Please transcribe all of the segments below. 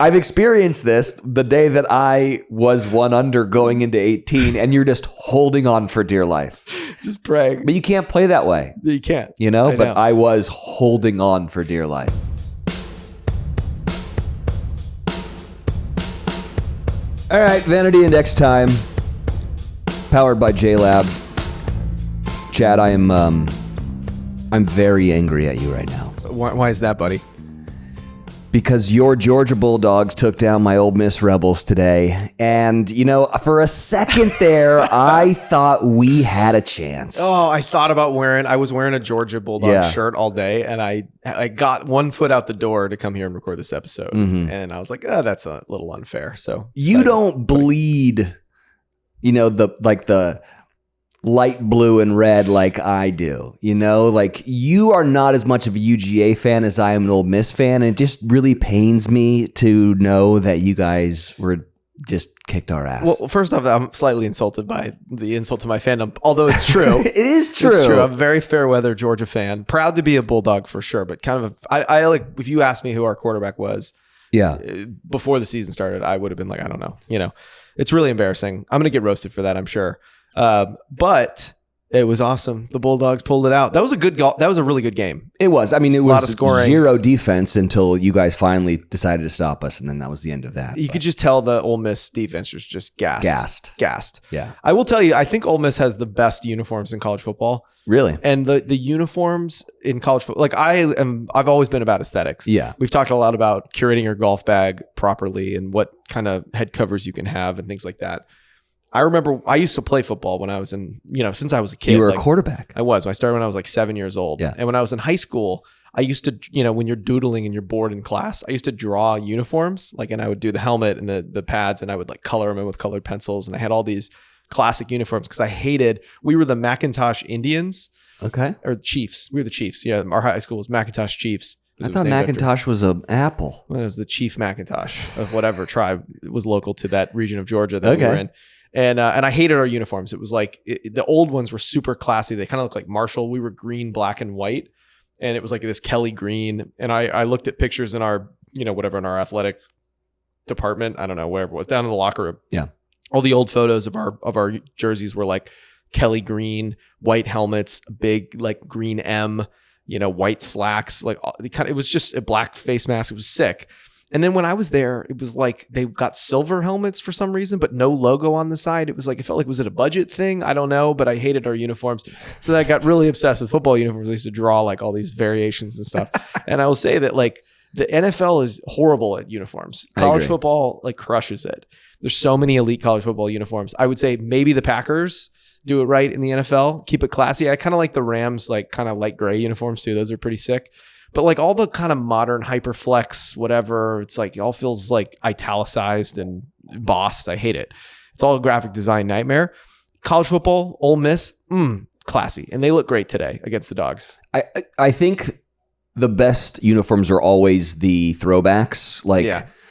I've experienced this the day that I was 1 under going into 18, and you're just holding on for dear life. Just praying. But you can't play that way. You can't. You know? But I was holding on for dear life. All right, Vanity Index time. Powered by JLab. Chad, I'm very angry at you right now. Why is that, buddy? Because your Georgia Bulldogs took down my Ole Miss Rebels today. And, you know, for a second there, I thought we had a chance. Oh, I thought about I was wearing a Georgia Bulldog shirt all day, and I got 1 foot out the door to come here and record this episode. Mm-hmm. And I was like, oh, that's a little unfair. So you don't bleed, you know, the light blue and red like I do, you know, like you are not as much of a UGA fan as I am an Ole Miss fan. And it just really pains me to know that you guys were just kicked our ass. Well, first off, I'm slightly insulted by the insult to my fandom, although it's true. It is true. It's true. I'm a very fair weather Georgia fan, proud to be a Bulldog for sure. But kind of, I like, if you asked me who our quarterback was, before the season started, I would have been like, I don't know, you know, it's really embarrassing. I'm going to get roasted for that, I'm sure. But it was awesome. The Bulldogs pulled it out. That was a really good game. It was. I mean, it was scoring. 0 defense until you guys finally decided to stop us, and then that was the end of that. You could just tell the Ole Miss defense was just gassed. Yeah. I will tell you, I think Ole Miss has the best uniforms in college football. Really? And the uniforms in college football, like I've always been about aesthetics. Yeah. We've talked a lot about curating your golf bag properly and what kind of head covers you can have and things like that. I remember I used to play football when I was since I was a kid. You were a quarterback. I started when I was like 7 years old. Yeah. And when I was in high school, I used to, when you're doodling and you're bored in class, I used to draw uniforms, and I would do the helmet and the pads, and I would color them in with colored pencils. And I had all these classic uniforms because we were the Macintosh Indians. Okay. Or Chiefs. We were the Chiefs. Yeah. Our high school was Macintosh Chiefs. I thought Macintosh was an apple. Well, it was the Chief Macintosh of whatever tribe was local to that region of Georgia that we were in. And I hated our uniforms. It was the old ones were super classy. They kind of looked like Marshall. We were green, black, and white. And it was like this Kelly green. And I looked at pictures in our, in our athletic department. I don't know, wherever it was, down in the locker room. Yeah. All the old photos of our jerseys were like Kelly green, white helmets, big green M, white slacks. It was just a black face mask. It was sick. And then when I was there, it was like they got silver helmets for some reason, but no logo on the side. It was it felt like, was it a budget thing? I don't know, but I hated our uniforms. So I got really obsessed with football uniforms. I used to draw all these variations and stuff. And I will say that the NFL is horrible at uniforms. College football crushes it. There's so many elite college football uniforms. I would say maybe the Packers do it right in the NFL, keep it classy. I kind of like the Rams, kind of light gray uniforms too. Those are pretty sick. But all the kind of modern hyperflex, whatever, it's it all feels italicized and embossed. I hate it. It's all a graphic design nightmare. College football, Ole Miss, classy. And they look great today against the Dogs. I think the best uniforms are always the throwbacks.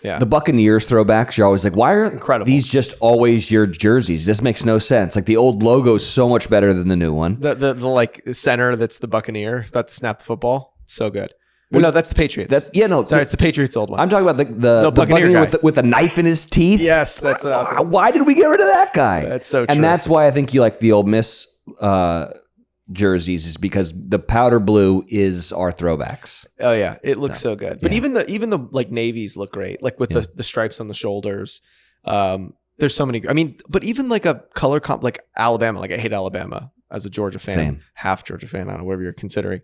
The Buccaneers throwbacks, you're always why are incredible. These just always your jerseys? This makes no sense. The old logo is so much better than the new one. The center that's the Buccaneer about to snap the football. So good. Well, no, that's the Patriots. It's the Patriots old one. I'm talking about the Buccaneer with a knife in his teeth. Yes, that's awesome. Why did we get rid of that guy? That's so true. And that's why I think you like the Ole Miss jerseys, is because the powder blue is our throwbacks. Oh yeah, it looks so good. But even the navies look great, with the stripes on the shoulders. There's so many. I mean, but even a color comp Alabama. I hate Alabama as a Georgia fan. Same. Half Georgia fan. I don't know, whatever you're considering.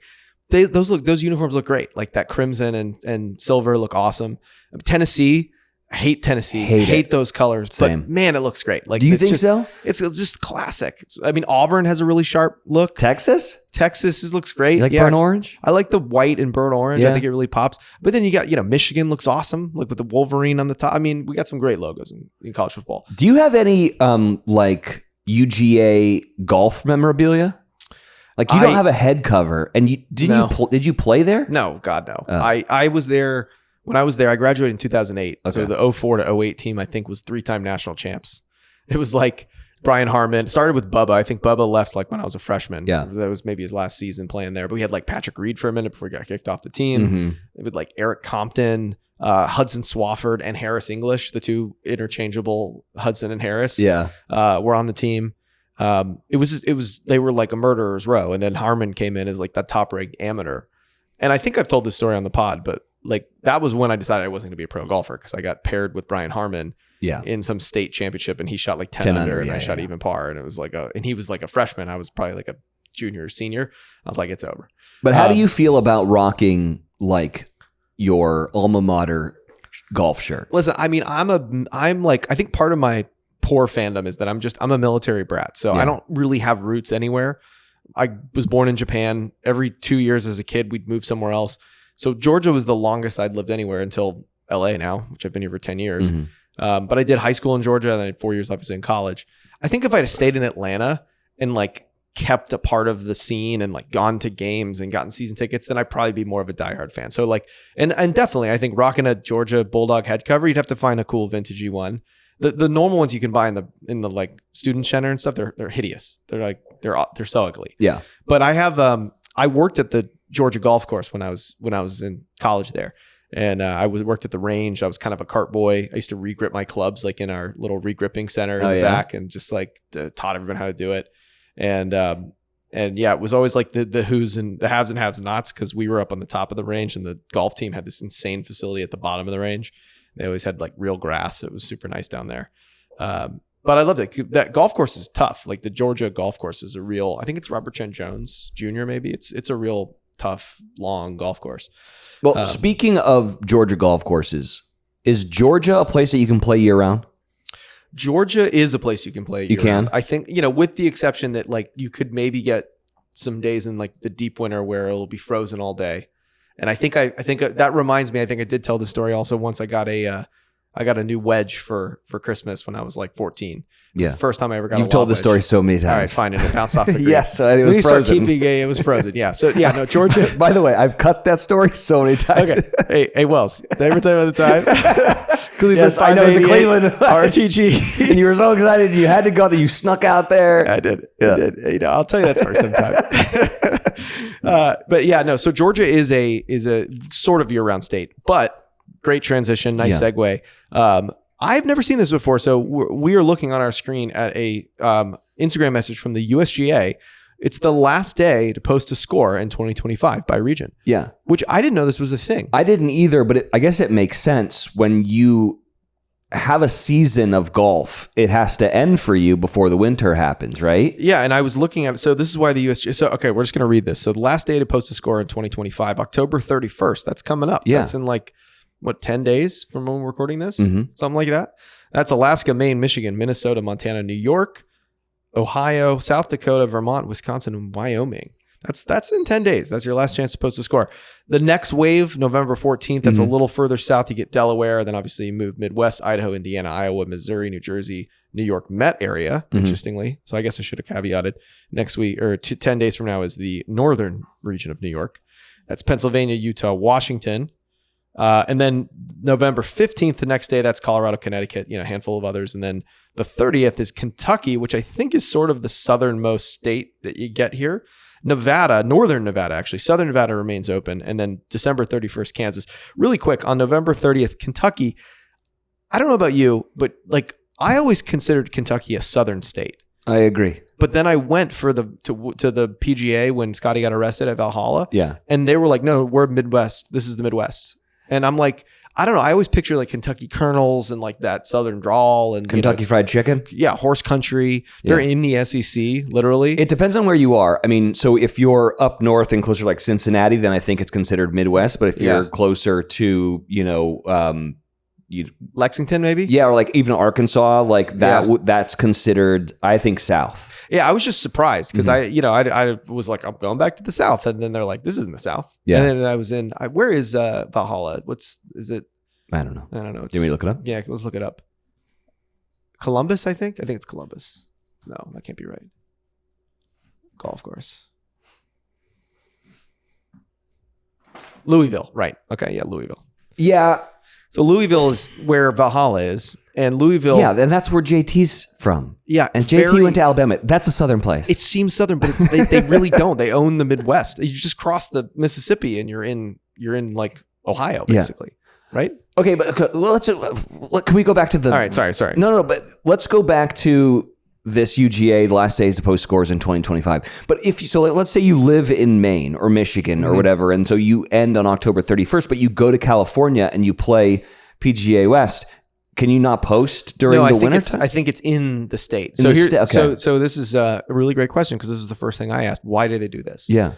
Those uniforms look great. That crimson and silver look awesome. Tennessee, I hate Tennessee. Hate those colors. Same. But man, it looks great. Do you think so? It's just classic. I mean, Auburn has a really sharp look. Texas looks great. You like burnt orange? I like the white and burnt orange. Yeah. I think it really pops. But then you got, Michigan looks awesome. With the Wolverine on the top. I mean, we got some great logos in college football. Do you have any UGA golf memorabilia? You don't have a head cover, and did you play there? No, God no. Oh. I was there when I was there. I graduated in 2008. Okay. So the 04 to 08 team, I think, was 3-time national champs. It was Brian Harmon. It started with Bubba. I think Bubba left when I was a freshman. Yeah, that was maybe his last season playing there. But we had Patrick Reed for a minute before he got kicked off the team. Mm-hmm. With Eric Compton, Hudson Swafford and Harris English, the two interchangeable Hudson and Harris, were on the team. They were like a murderer's row, and then Harmon came in as like that top ranked amateur. And I think I've told this story on the pod, but like that was when I decided I wasn't going to be a pro golfer, because I got paired with Brian Harmon in some state championship, and he shot like 10 under and I shot even par, and it was like and he was like a freshman. I was probably like a junior or senior. I was like, it's over. But how do you feel about rocking like your alma mater golf shirt? Listen, I mean, I'm like, I think part of my poor fandom is that I'm a military brat. So I don't really have roots anywhere. I was born in Japan. Every 2 years as a kid, we'd move somewhere else. So Georgia was the longest I'd lived anywhere until LA now, which I've been here for 10 years. But I did high school in Georgia, and I had 4 years obviously in college. I think if I'd have stayed in Atlanta and like kept a part of the scene and like gone to games and gotten season tickets, then I'd probably be more of a diehard fan. So like, and definitely I think rocking a Georgia Bulldog head cover, you'd have to find a cool vintagey one. The normal ones you can buy in the like student center and stuff, they're hideous. They're so ugly. Yeah. But I have I worked at the Georgia golf course when I was in college there, and I worked at the range. I was kind of a cart boy. I used to regrip my clubs like in our little regripping center in the back, and just like taught everyone how to do it. And yeah, it was always like the who's and the haves and have-nots, because we were up on the top of the range, and the golf team had this insane facility at the bottom of the range. They always had like real grass. It was super nice down there. But I loved it. That golf course is tough. Like the Georgia golf course is a real, I think it's Robert Chen Jones Jr. maybe. It's a real tough, long golf course. Well, speaking of Georgia golf courses, is Georgia a place that you can play year round? Georgia is a place you can play year round. I think, with the exception that like you could maybe get some days in like the deep winter where it'll be frozen all day. And I think that reminds me, I think I did tell the story also once. I got a new wedge for Christmas when I was like 14. Yeah. First time I ever got You've told the story so many times. All right, fine. And it bounced off the green. Yes, it was frozen. It was frozen. Yeah. So yeah, no, Georgia. By the way, I've cut that story so many times. Okay. Hey, Wells, did I ever tell you about the time? Cleveland, yes, I know it was a Cleveland RTG. And you were so excited. You had to go that you snuck out there. I did. Yeah. I did. I'll tell you that story sometime. But yeah, no. So Georgia is a sort of year-round state, but great transition. Nice segue. I've never seen this before. So we are looking on our screen at a Instagram message from the USGA. It's the last day to post a score in 2025 by region. Yeah. Which I didn't know this was a thing. I didn't either, but I guess it makes sense when you have a season of golf. It has to end for you before the winter happens, right? Yeah. And I was looking at it. So this is why the USGA. So, okay, we're just going to read this. So the last day to post a score in 2025, October 31st. That's coming up. Yeah. That's in like, 10 days from when we're recording this? Mm-hmm. Something like that. That's Alaska, Maine, Michigan, Minnesota, Montana, New York, Ohio, South Dakota, Vermont, Wisconsin, and Wyoming. That's in 10 days. That's your last chance to post a score. The next wave, November 14th, that's a little further south. You get Delaware. Then obviously you move Midwest, Idaho, Indiana, Iowa, Missouri, New Jersey, New York Met area, interestingly. So I guess I should have caveated. Next week, or 10 days from now, is the northern region of New York. That's Pennsylvania, Utah, Washington. And then November 15th, the next day, that's Colorado, Connecticut, a handful of others. And then the 30th is Kentucky, which I think is sort of the southernmost state that you get here. Nevada, northern Nevada, actually. Southern Nevada remains open. And then December 31st, Kansas. Really quick, on November 30th, Kentucky. I don't know about you, but like I always considered Kentucky a southern state. I agree. But then I went to the PGA when Scotty got arrested at Valhalla. Yeah. And they were like, no, we're Midwest. This is the Midwest. And I'm like, I don't know. I always picture like Kentucky Colonels and like that Southern drawl and Kentucky Fried Chicken. Yeah. Horse country. They're in the SEC, literally. It depends on where you are. I mean, so if you're up north and closer to like Cincinnati, then I think it's considered Midwest. But if you're closer to, Lexington, maybe? Yeah. Or like even Arkansas, like that, that's considered, I think, South. Yeah, I was just surprised because I was like, I'm going back to the South. And then they're like, this isn't the South. Yeah. And then I was where is Valhalla? Is it? I don't know. Do you want me to look it up? Yeah, let's look it up. Columbus, I think. I think it's Columbus. No, that can't be right. Golf course. Louisville, right. Okay, yeah, Louisville. Yeah. So Louisville is where Valhalla is. And Louisville. Yeah, and that's where JT's from. Yeah. And JT went to Alabama. That's a southern place. It seems southern, but they really don't. They own the Midwest. You just cross the Mississippi and you're in like Ohio, basically. right? Okay, but can we go back to the? All right, sorry. No, but let's go back to this UGA, the last days to post scores in 2025. But let's say you live in Maine or Michigan or whatever, and so you end on October 31st, but you go to California and you play PGA West. Can you not post during the winter? I think it's in the state. So so this is a really great question because this was the first thing I asked. Why do they do this? Yeah.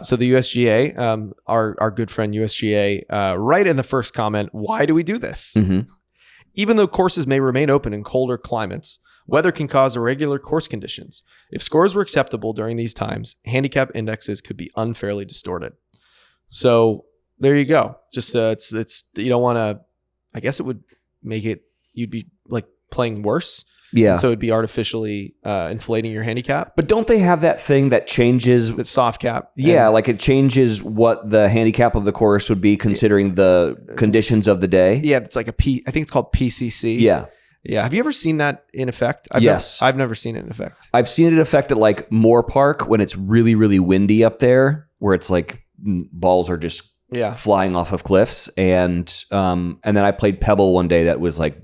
So the USGA, our good friend USGA, right in the first comment, why do we do this? Mm-hmm. Even though courses may remain open in colder climates, weather can cause irregular course conditions. If scores were acceptable during these times, handicap indexes could be unfairly distorted. So there you go. Just it's you don't want to. I guess it would make it. You'd be like playing worse. Yeah. And so it'd be artificially inflating your handicap. But don't they have that thing that changes? It's soft cap. Yeah, like it changes what the handicap of the course would be considering the conditions of the day. Yeah, it's like I think it's called PCC. Yeah. Yeah. Have you ever seen that in effect? Yes. I've never seen it in effect. I've seen it affect at like Moore Park when it's really, really windy up there, where it's like balls are just flying off of cliffs. And then I played Pebble one day that was like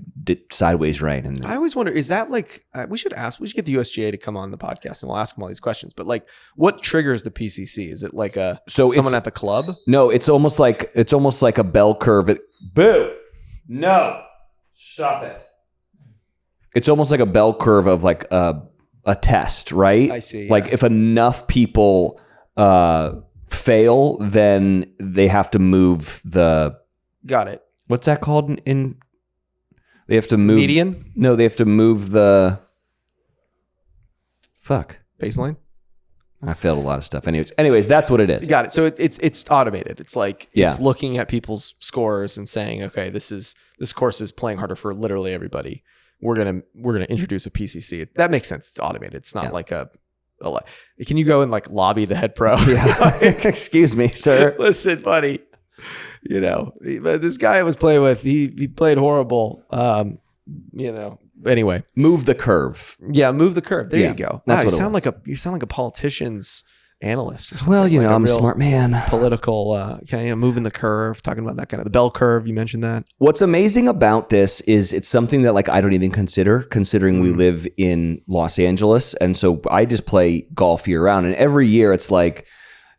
sideways rain. And I always wonder, is that like, we should get the USGA to come on the podcast and we'll ask them all these questions. But like, what triggers the PCC? Is it like someone at the club? No, it's almost like a bell curve. Boo! No! Stop it. It's almost like a bell curve of like a test, right? I see. Like if enough people fail, then they have to move the. Got it. What's that called in they have to move median? No, they have to move the baseline. I failed a lot of stuff. Anyways, that's what it is. Got it. So it's automated. It's like it's looking at people's scores and saying, okay, this course is playing harder for literally everybody. We're gonna introduce a PCC. That makes sense. It's automated. It's not like a. Can you go and like lobby the head pro? Yeah. Excuse me, sir. Listen, buddy. You know, this guy I was playing with, he played horrible. Anyway, move the curve. Yeah, move the curve. There you go. That's wow, what you sound like a politician's analyst or something. Well, like I'm a smart man. Political, moving the curve, talking about that kind of the bell curve. You mentioned that. What's amazing about this is it's something that like I don't even considering we live in Los Angeles, and so I just play golf year round, and every year it's like.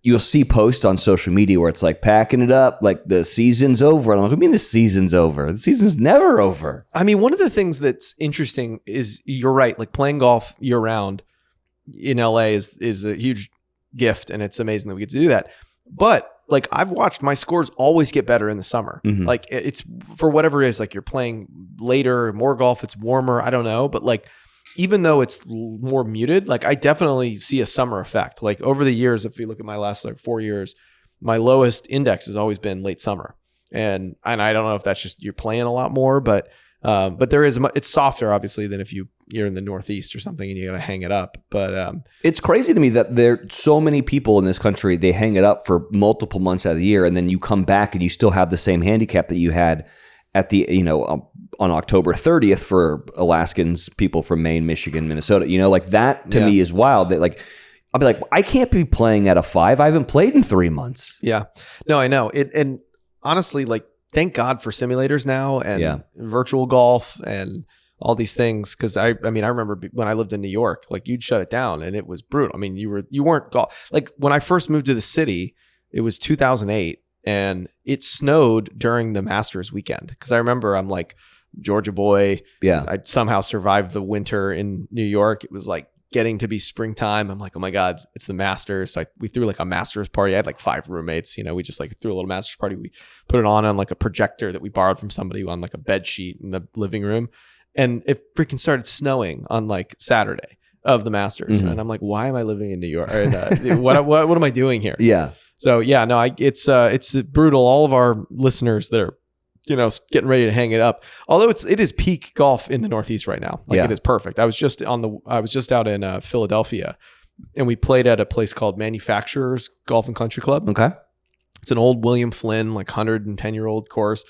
You'll see posts on social media where it's like packing it up, like the season's over. And I'm like, what do you mean the season's over? The season's never over. I mean, one of the things that's interesting is you're right. Like playing golf year round in LA is a huge gift, and it's amazing that we get to do that. But like I've watched my scores always get better in the summer. Mm-hmm. Like it's for whatever it is, like you're playing later, more golf, it's warmer. I don't know. But like, even though it's more muted, like I definitely see a summer effect. Like over the years, if you look at my last like 4 years, my lowest index has always been late summer. And I don't know if that's just you're playing a lot more, but there is it's softer obviously than if you're in the Northeast or something and you got to hang it up. But it's crazy to me that there are so many people in this country, they hang it up for multiple months out of the year, and then you come back and you still have the same handicap that you had at the on October 30th for Alaskans, people from Maine, Michigan, Minnesota, like that to me is wild. That like, I'll be like, I can't be playing at a 5. I haven't played in 3 months. Yeah, no, I know it. And honestly, like, thank God for simulators now and virtual golf and all these things. Cause I remember when I lived in New York, like you'd shut it down and it was brutal. I mean, you weren't golf. Like when I first moved to the city, it was 2008 and it snowed during the Masters weekend. Cause I remember I'm like, Georgia boy. Yeah. I'd somehow survived the winter in New York. It was like getting to be springtime. I'm like, oh my God, it's the Masters. So we threw like a Masters party. I had like 5 roommates. We just like threw a little Masters party. We put it on like a projector that we borrowed from somebody on like a bed sheet in the living room. And it freaking started snowing on like Saturday of the Masters. Mm-hmm. And I'm like, why am I living in New York? What am I doing here? Yeah. So yeah, no, it's brutal. All of our listeners that are getting ready to hang it up. Although it is peak golf in the Northeast right now. Like it is perfect. I was just out in Philadelphia, and we played at a place called Manufacturers Golf and Country Club. Okay. It's an old William Flynn, like 110-year-old course.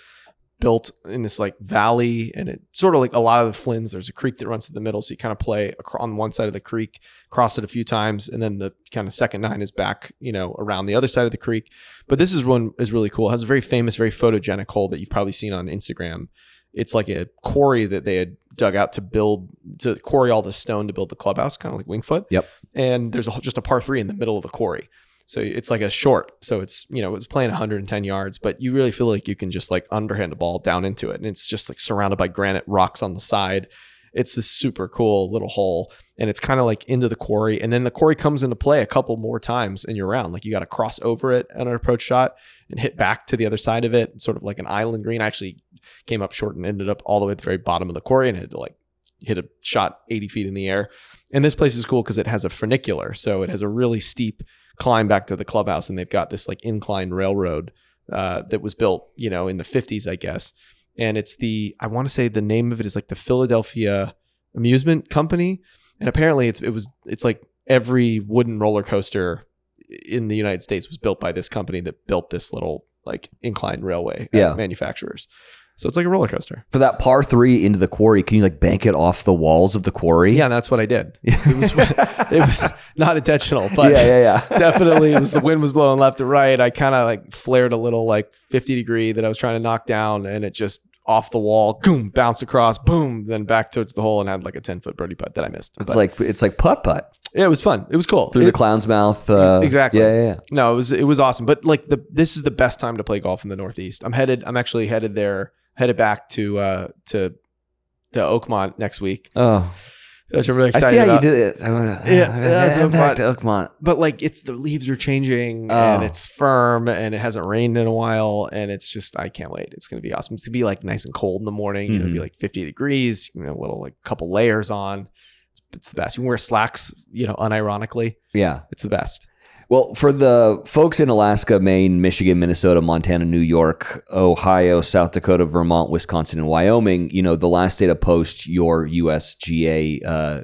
built in this like valley, and it's sort of like a lot of the Flynn's. There's a creek that runs through the middle, so you kind of play on one side of the creek, cross it a few times, and then the kind of second 9 is back, around the other side of the creek. But this one is really cool. It has a very famous, very photogenic hole that you've probably seen on Instagram. It's like a quarry that they had dug out to quarry all the stone to build the clubhouse, kind of like Wingfoot. Yep. And there's just a par 3 in the middle of the quarry. So it's like a short. So it's, it's playing 110 yards, but you really feel like you can just like underhand a ball down into it. And it's just like surrounded by granite rocks on the side. It's this super cool little hole, and it's kind of like into the quarry. And then the quarry comes into play a couple more times in your round. Like you got to cross over it on an approach shot and hit back to the other side of it. Sort of like an island green. I actually came up short and ended up all the way at the very bottom of the quarry and had to like hit a shot 80 feet in the air. And this place is cool because it has a funicular. So it has a really steep climb back to the clubhouse, and they've got this like incline railroad that was built, in the 50s, I guess. And it's I want to say the name of it is like the Philadelphia Amusement Company. And apparently it's like every wooden roller coaster in the United States was built by this company that built this little like incline railway manufacturers. So it's like a roller coaster. For that par 3 into the quarry, can you like bank it off the walls of the quarry? Yeah, that's what I did. It was not intentional, but definitely it was, the wind was blowing left to right. I kind of like flared a little like 50 degree that I was trying to knock down, and it just off the wall, boom, bounced across, boom, then back towards the hole, and had like a 10-foot birdie putt that I missed. It's like putt. Yeah, it was fun. It was cool. Through the clown's mouth. Exactly. Yeah. No, it was awesome. But like this is the best time to play golf in the Northeast. I'm actually headed there. Headed back to Oakmont next week. Oh, which I'm really excited I see how about. you did it. That's back to Oakmont. But like the leaves are changing and it's firm and it hasn't rained in a while, and it's just, I can't wait. It's gonna be awesome. It's gonna be like nice and cold in the morning. It'll be like 50 degrees. A little like couple layers on. It's the best. You can wear slacks. Unironically. Yeah, it's the best. Well, for the folks in Alaska, Maine, Michigan, Minnesota, Montana, New York, Ohio, South Dakota, Vermont, Wisconsin, and Wyoming, the last day to post your USGA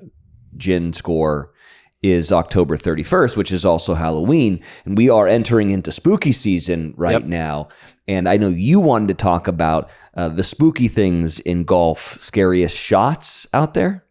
GIN score is October 31st, which is also Halloween. And we are entering into spooky season right now. And I know you wanted to talk about the spooky things in golf, scariest shots out there.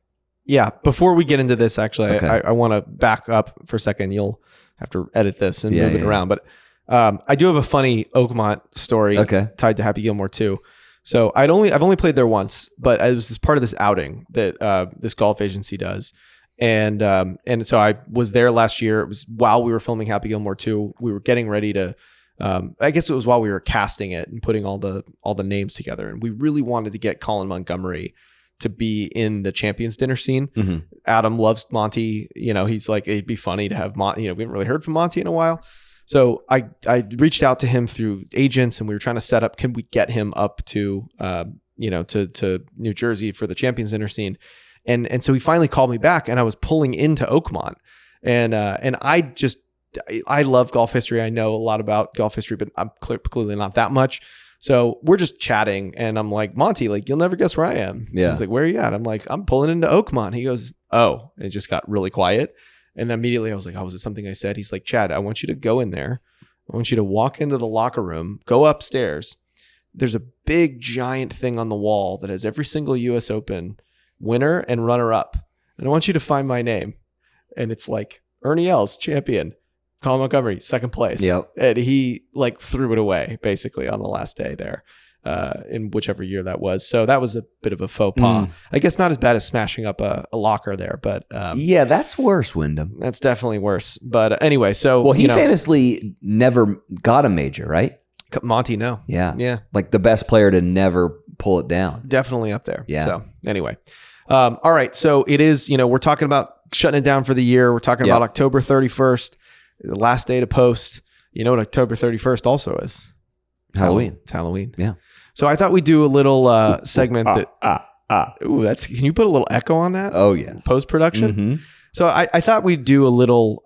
Yeah. Before we get into this, actually, okay. I want to back up for a second. You'll have to edit this and move it around. But I do have a funny Oakmont story tied to Happy Gilmore too. So I've only played there once, but it was this part of this outing that this golf agency does. And so I was there last year. It was while we were filming Happy Gilmore 2. We were getting ready to, I guess it was while we were casting it and putting all the names together. And we really wanted to get Colin Montgomery to be in the Champions Dinner scene. Mm-hmm. Adam loves Monty. He's like, it'd be funny to have Monty. We haven't really heard from Monty in a while. So I reached out to him through agents, and we were trying to set up, can we get him up to, to New Jersey for the Champions Dinner scene? And so he finally called me back, and I was pulling into Oakmont, and I love golf history. I know a lot about golf history, but I'm clearly not that much. So we're just chatting, and I'm like, Monty, like, you'll never guess where I am. Yeah. He's like, where are you at? I'm like, I'm pulling into Oakmont. He goes, oh, and it just got really quiet. And immediately I was like, oh, was it something I said? He's like, Chad, I want you to go in there. I want you to walk into the locker room, go upstairs. There's a big giant thing on the wall that has every single US Open winner and runner up. And I want you to find my name. And it's like Ernie Els, champion. Colin Montgomery, second place. Yep. And he like threw it away basically on the last day there in whichever year that was. So that was a bit of a faux pas. I guess not as bad as smashing up a locker there, but yeah, that's worse, Wyndham. That's definitely worse. But anyway, so well, he famously never got a major, right? Monty, no. Yeah. Like the best player to never pull it down. Definitely up there. Yeah. So anyway. All right. So it is, we're talking about shutting it down for the year. We're talking about October 31st. The last day to post. You know what October 31st also is? Halloween. It's Halloween. Yeah. So I thought we'd do a little segment Ooh, can you put a little echo on that? Oh, yes. Post-production? Mm-hmm. So I thought we'd do a little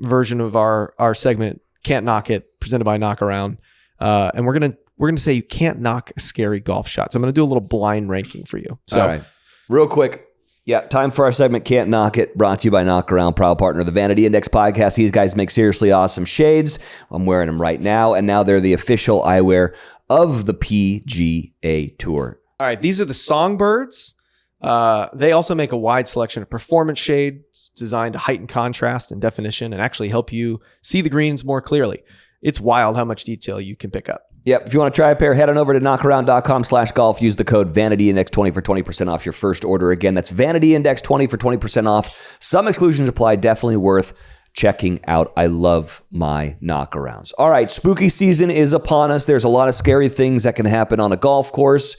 version of our segment, Can't Knock It, presented by Knock Around. And we're gonna say you can't knock a scary golf shot. So I'm gonna do a little blind ranking for you. So, all right. Real quick. Yeah, time for our segment, Can't Knock It, brought to you by Knock Around, proud partner of the Vanity Index podcast. These guys make seriously awesome shades. I'm wearing them right now, and now they're the official eyewear of the PGA Tour. All right, these are the Songbirds. They also make a wide selection of performance shades designed to heighten contrast and definition and actually help you see the greens more clearly. It's wild how much detail you can pick up. Yep. If you want to try a pair, head on over to knockaround.com/golf. Use the code VanityIndex20 for 20% off your first order. Again, that's VanityIndex20 for 20% off. Some exclusions apply. Definitely worth checking out. I love my knockarounds. All right. Spooky season is upon us. There's a lot of scary things that can happen on a golf course.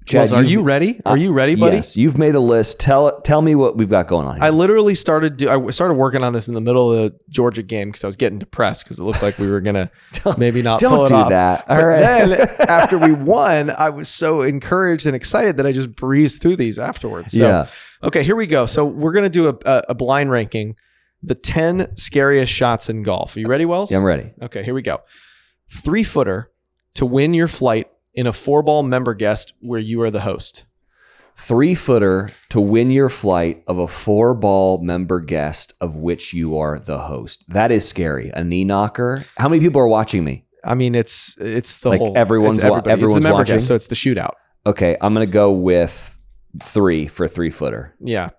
Chad, are you ready? Are you ready, buddy? Yes, you've made a list. Tell me what we've got going on here. I literally started working on this in the middle of the Georgia game because I was getting depressed because it looked like we were gonna maybe not pull it off. Don't do that. All right. Then after we won, I was so encouraged and excited that I just breezed through these afterwards. So, yeah. Okay, here we go. So we're gonna do a blind ranking, the 10 scariest shots in golf. Are you ready, Wells? Yeah, I'm ready. Okay, here we go. 3-footer to win your flight in a 4-ball member guest where you are the host. 3-footer to win your flight of a 4-ball member guest of which you are the host. That is scary. A knee knocker. How many people are watching me? I mean, it's the like whole. Everyone's it's the member watching. Guest, so it's the shootout. Okay, I'm gonna go with 3 for 3-footer. Yeah.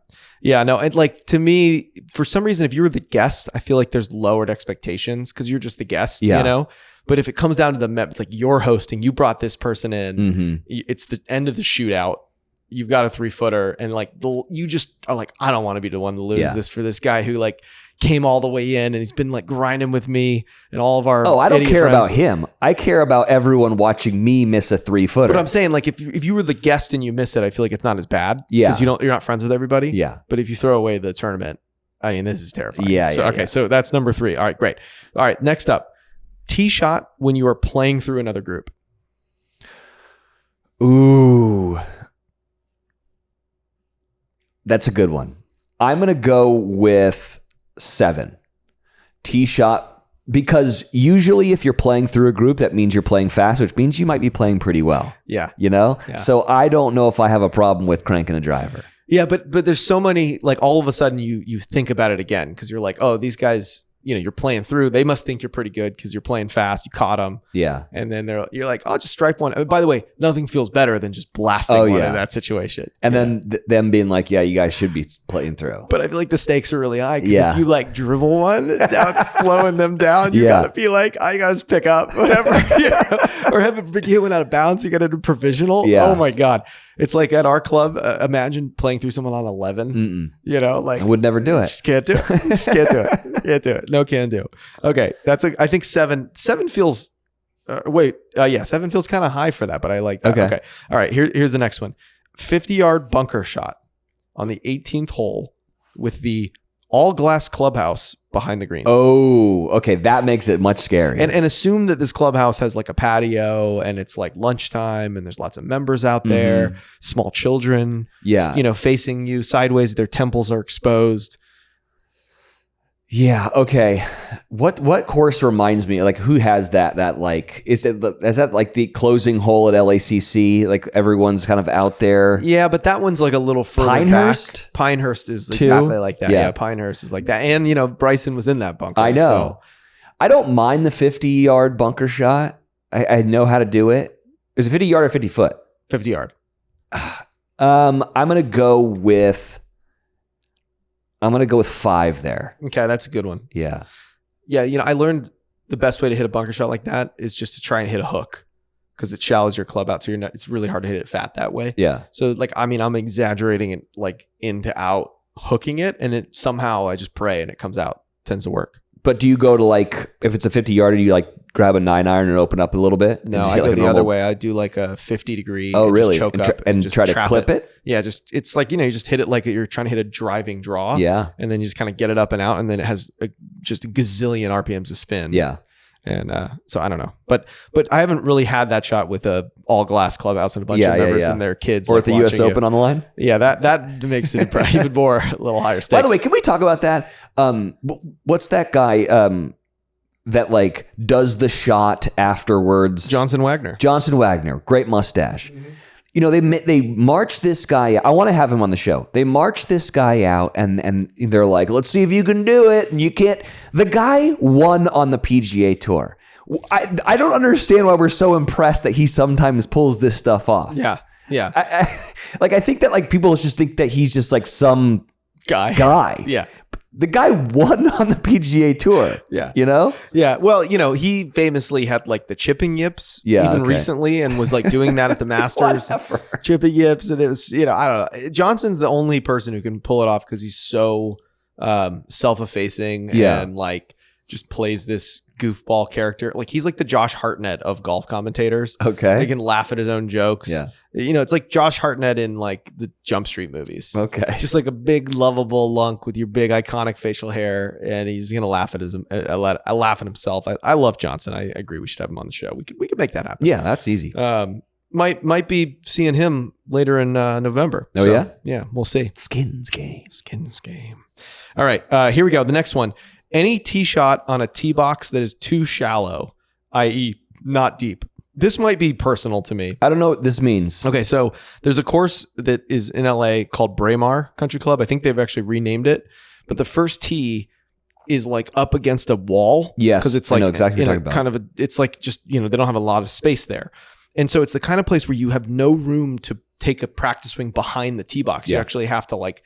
Yeah, no, and like to me, for some reason, if you were the guest, I feel like there's lowered expectations because you're just the guest, you know? But if it comes down to the it's like you're hosting, you brought this person in, it's the end of the shootout. You've got a 3-footer and like you just are like, I don't want to be the one to lose this for this guy who like came all the way in and he's been like grinding with me and all of our. Oh, I don't care friends. about him. I care about everyone watching me miss a 3-footer. But I'm saying like if you were the guest and you miss it, I feel like it's not as bad. Yeah. Because you're not friends with everybody. Yeah. But if you throw away the tournament, I mean, this is terrifying. Yeah. So, okay. So that's number 3. All right, great. All right. Next up, tee shot when you are playing through another group. Ooh. That's a good one. I'm going to go with 7. Tee shot, because usually if you're playing through a group, that means you're playing fast, which means you might be playing pretty well. Yeah. You know? Yeah. So I don't know if I have a problem with cranking a driver. Yeah, but there's so many, like all of a sudden you think about it again because you're like, oh, these guys, you know, you're playing through. They must think you're pretty good because you're playing fast. You caught them. Yeah. And then you're like, oh, just strike one. By the way, nothing feels better than just blasting one in that situation. And then them being like, yeah, you guys should be playing through. But I feel like the stakes are really high because if you like dribble one, now it's slowing them down. You got to be like, I got to pick up, whatever. Or have it get one out of bounds. You got to do provisional. Yeah. Oh my God. It's like at our club, imagine playing through someone on 11. You know, like I would never do it. Just can't do it. Just can't do it. Can't do it. No can do. Okay. I think 7 feels, 7 feels kind of high for that, but I like that. Okay. All right. Here's the next one. 50-yard bunker shot on the 18th hole with the all glass clubhouse behind the green. Oh, okay. That makes it much scarier. And assume that this clubhouse has like a patio and it's like lunchtime and there's lots of members out there, small children, facing you sideways. Their temples are exposed. Yeah. Okay. What course reminds me? Like, who has that? That like is that like the closing hole at LACC? Like everyone's kind of out there. Yeah, but that one's like a little further Pinehurst. Back. Pinehurst is exactly like that. Yeah, Pinehurst is like that. And Bryson was in that bunker. I know. So. I don't mind the 50-yard bunker shot. I know how to do it. Is it 50-yard or 50-foot? 50-yard. I'm gonna go with 5 there. Okay, that's a good one. Yeah. Yeah, I learned the best way to hit a bunker shot like that is just to try and hit a hook because it shallows your club out. So it's really hard to hit it fat that way. Yeah. So I'm exaggerating it like in to out, hooking it, and it somehow I just pray and it comes out. It tends to work. But do you go to like, if it's a 50-yarder, do you like grab a 9-iron and open up a little bit? No, I go the other way. I do like a 50-degree. Oh, really? Choke up and try to clip it? Yeah, it's like, you just hit it like you're trying to hit a driving draw. Yeah. And then you just kind of get it up and out. And then it has just a gazillion RPMs of spin. Yeah. And so I don't know. But I haven't really had that shot with a all glass clubhouse and a bunch of members and their kids. Or at the US Open on the line? Yeah, that makes it even more, a little higher stakes. By the way, can we talk about that? What's that guy that like does the shot afterwards? Johnson Wagner. Great mustache. They march this guy out. I want to have him on the show. They march this guy out and they're like, let's see if you can do it. And you can't. The guy won on the PGA Tour. I don't understand why we're so impressed that he sometimes pulls this stuff off. Yeah. I think that like people just think that he's just like some guy. Yeah. The guy won on the PGA Tour. Yeah. You know? Yeah. Well, he famously had like the chipping yips recently and was like doing that at the Masters. Chipping yips. And it was, I don't know. Johnson's the only person who can pull it off because he's so self-effacing and like just plays this goofball character. Like he's like the Josh Hartnett of golf commentators. Okay. He can laugh at his own jokes. Yeah. It's like Josh Hartnett in like the Jump Street movies. Okay. Just like a big lovable lunk with your big iconic facial hair, and he's gonna laugh at laugh at himself. I love Johnson. I agree. We should have him on the show. We could make that happen. Yeah, that's easy. Might be seeing him later in November. Oh, so, yeah? Yeah, we'll see. Skins game. All right, here we go. The next one. Any tee shot on a tee box that is too shallow, i.e. not deep. This might be personal to me. I don't know what this means. Okay, so there's a course that is in LA called Braemar Country Club. I think they've actually renamed it. But the first tee is like up against a wall. Yes, because it's like I know exactly what you're talking about. It's like just, they don't have a lot of space there. And so it's the kind of place where you have no room to take a practice swing behind the tee box. You actually have to like